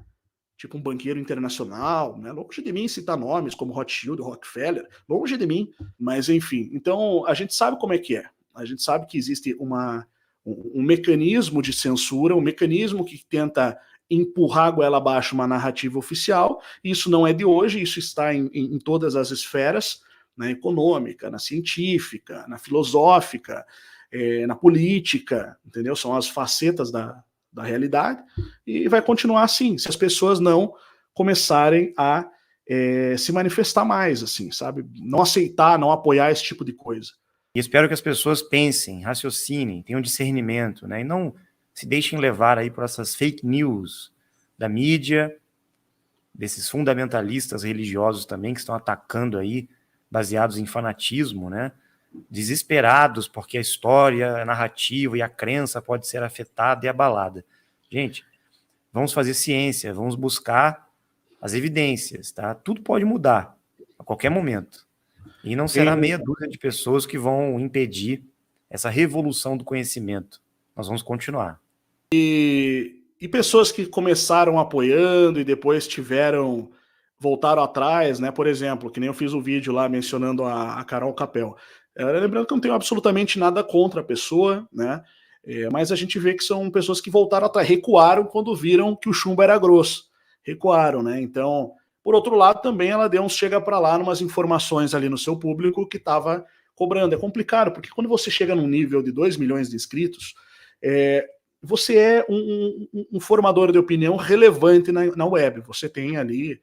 tipo um banqueiro internacional, né? Longe de mim citar nomes como Rothschild, Rockefeller, longe de mim, mas enfim. Então, a gente sabe como é que é. A gente sabe que existe um mecanismo de censura, um mecanismo que tenta empurrar a goela abaixo uma narrativa oficial. Isso não é de hoje, isso está em todas as esferas, na econômica, na científica, na filosófica, na política, entendeu? São as facetas da realidade, e vai continuar assim, se as pessoas não começarem a se manifestar mais, assim, sabe? Não aceitar, não apoiar esse tipo de coisa. E espero que as pessoas pensem, raciocinem, tenham discernimento, né? E não se deixem levar aí por essas fake news da mídia, desses fundamentalistas religiosos também que estão atacando aí, baseados em fanatismo, né? Desesperados porque a história, a narrativa e a crença pode ser afetada e abalada. Gente, vamos fazer ciência, vamos buscar as evidências, tá? Tudo pode mudar a qualquer momento. E não será meia dúzia de pessoas que vão impedir essa revolução do conhecimento. Nós vamos continuar. E pessoas que começaram apoiando e depois voltaram atrás, né? Por exemplo, que nem eu fiz o vídeo lá mencionando a Carol Capel. Lembrando que eu não tenho absolutamente nada contra a pessoa, né? Mas a gente vê que são pessoas que voltaram atrás, recuaram quando viram que o chumbo era grosso. Recuaram, né? Então, por outro lado, também ela deu uns chega para lá, numas informações ali no seu público que estava cobrando. É complicado, porque quando você chega num nível de 2 milhões de inscritos, você é um formador de opinião relevante na web. Você tem ali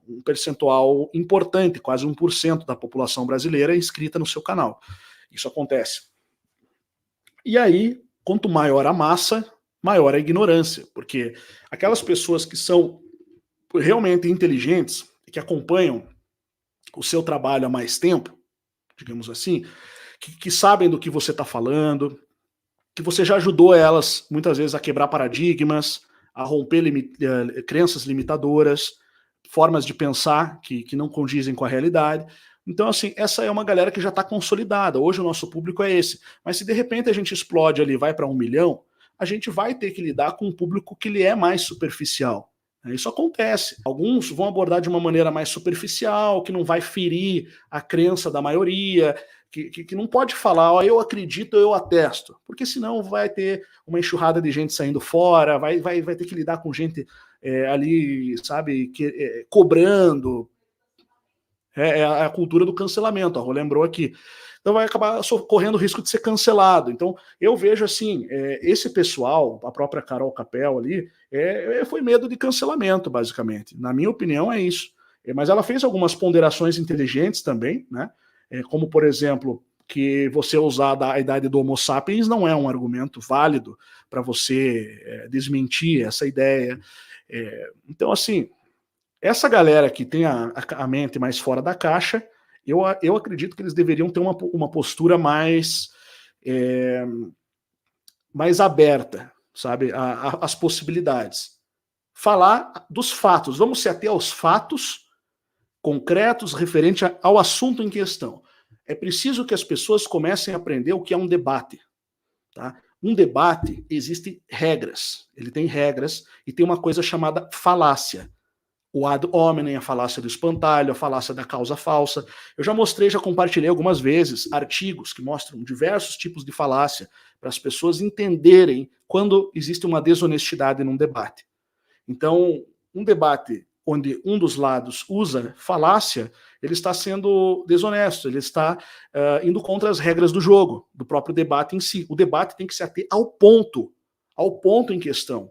um percentual importante, quase 1% da população brasileira inscrita no seu canal. Isso acontece. E aí, quanto maior a massa, maior a ignorância, porque aquelas pessoas que são realmente inteligentes, que acompanham o seu trabalho há mais tempo, digamos assim, que sabem do que você está falando, que você já ajudou elas, muitas vezes, a quebrar paradigmas, a romper crenças limitadoras, formas de pensar que não condizem com a realidade. Então, assim, essa é uma galera que já está consolidada. Hoje o nosso público é esse. Mas se de repente a gente explode ali, vai para 1 milhão, a gente vai ter que lidar com um público que ele é mais superficial. Isso acontece. Alguns vão abordar de uma maneira mais superficial, que não vai ferir a crença da maioria, que não pode falar, ó, eu acredito, eu atesto, porque senão vai ter uma enxurrada de gente saindo fora, vai ter que lidar com gente ali, sabe, cobrando. É a cultura do cancelamento, a Rô lembrou aqui. Então vai acabar correndo o risco de ser cancelado. Então eu vejo assim, esse pessoal, a própria Carol Capel ali, foi medo de cancelamento, basicamente. Na minha opinião é isso. Mas ela fez algumas ponderações inteligentes também, né? Como, por exemplo, que você usar a idade do Homo sapiens não é um argumento válido para você desmentir essa ideia. Então, assim, essa galera que tem a mente mais fora da caixa, eu acredito que eles deveriam ter uma postura mais aberta, sabe, às possibilidades. Falar dos fatos, vamos se ater aos fatos concretos referente ao assunto em questão. É preciso que as pessoas comecem a aprender o que é um debate. Tá? Um debate, existem regras. Ele tem regras e tem uma coisa chamada falácia. O ad hominem, a falácia do espantalho, a falácia da causa falsa. Eu já mostrei, já compartilhei algumas vezes artigos que mostram diversos tipos de falácia para as pessoas entenderem quando existe uma desonestidade num debate. Então, um debate onde um dos lados usa falácia, ele está sendo desonesto, ele está indo contra as regras do jogo, do próprio debate em si. O debate tem que se ater ao ponto em questão.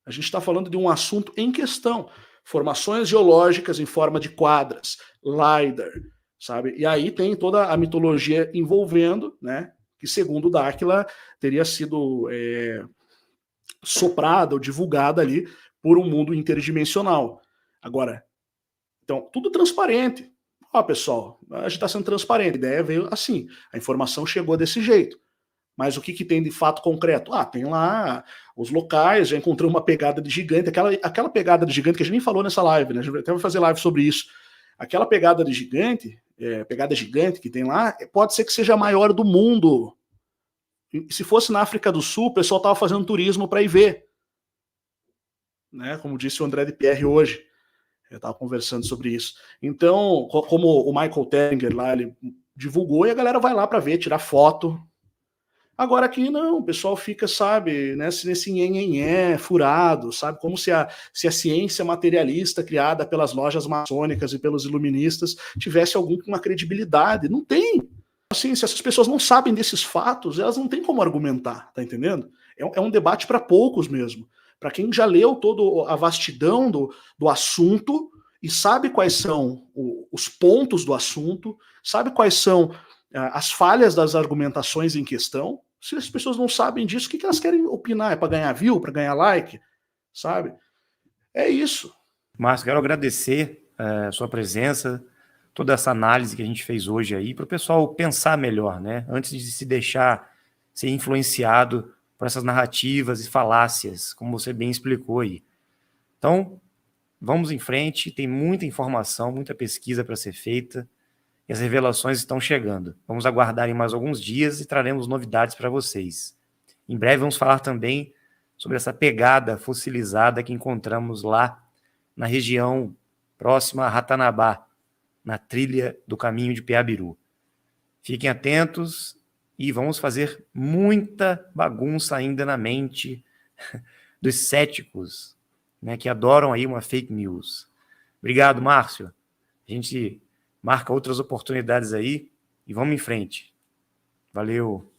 A gente está falando de um assunto em questão. Formações geológicas em forma de quadras, LiDAR, sabe? E aí tem toda a mitologia envolvendo, né? Que segundo Dáquila teria sido soprada ou divulgada ali por um mundo interdimensional. Agora, então, tudo transparente. Ó, pessoal, a gente está sendo transparente. A ideia veio assim, a informação chegou desse jeito. Mas o que tem de fato concreto? Tem lá os locais, já encontrei uma pegada de gigante, aquela pegada de gigante que a gente nem falou nessa live, né? A gente até vai fazer live sobre isso. Aquela pegada de gigante, pegada gigante que tem lá, pode ser que seja a maior do mundo. E se fosse na África do Sul, o pessoal estava fazendo turismo para ir ver. Né? Como disse o André de Pierre hoje. Eu estava conversando sobre isso. Então, como o Michael Tellinger lá, ele divulgou e a galera vai lá para ver, tirar foto. Agora aqui não, o pessoal fica, sabe, nesse nhenhenhé, furado, sabe, como se a ciência materialista criada pelas lojas maçônicas e pelos iluministas tivesse alguma credibilidade. Não tem. Assim, se essas pessoas não sabem desses fatos, elas não têm como argumentar, tá entendendo? É um debate para poucos mesmo. Para quem já leu toda a vastidão do assunto e sabe quais são os pontos do assunto, sabe quais são as falhas das argumentações em questão. Se as pessoas não sabem disso, o que elas querem opinar? É para ganhar view, para ganhar like? Sabe? É isso. Márcio, quero agradecer a sua presença, toda essa análise que a gente fez hoje aí, para o pessoal pensar melhor, né? Antes de se deixar ser influenciado por essas narrativas e falácias, como você bem explicou aí. Então, vamos em frente, tem muita informação, muita pesquisa para ser feita. e as revelações estão chegando. Vamos aguardar em mais alguns dias e traremos novidades para vocês. Em breve vamos falar também sobre essa pegada fossilizada que encontramos lá na região próxima a Ratanabá, na trilha do caminho de Piabiru. Fiquem atentos e vamos fazer muita bagunça ainda na mente dos céticos, né, que adoram aí uma fake news. Obrigado, Márcio. A gente marca outras oportunidades aí e vamos em frente. Valeu.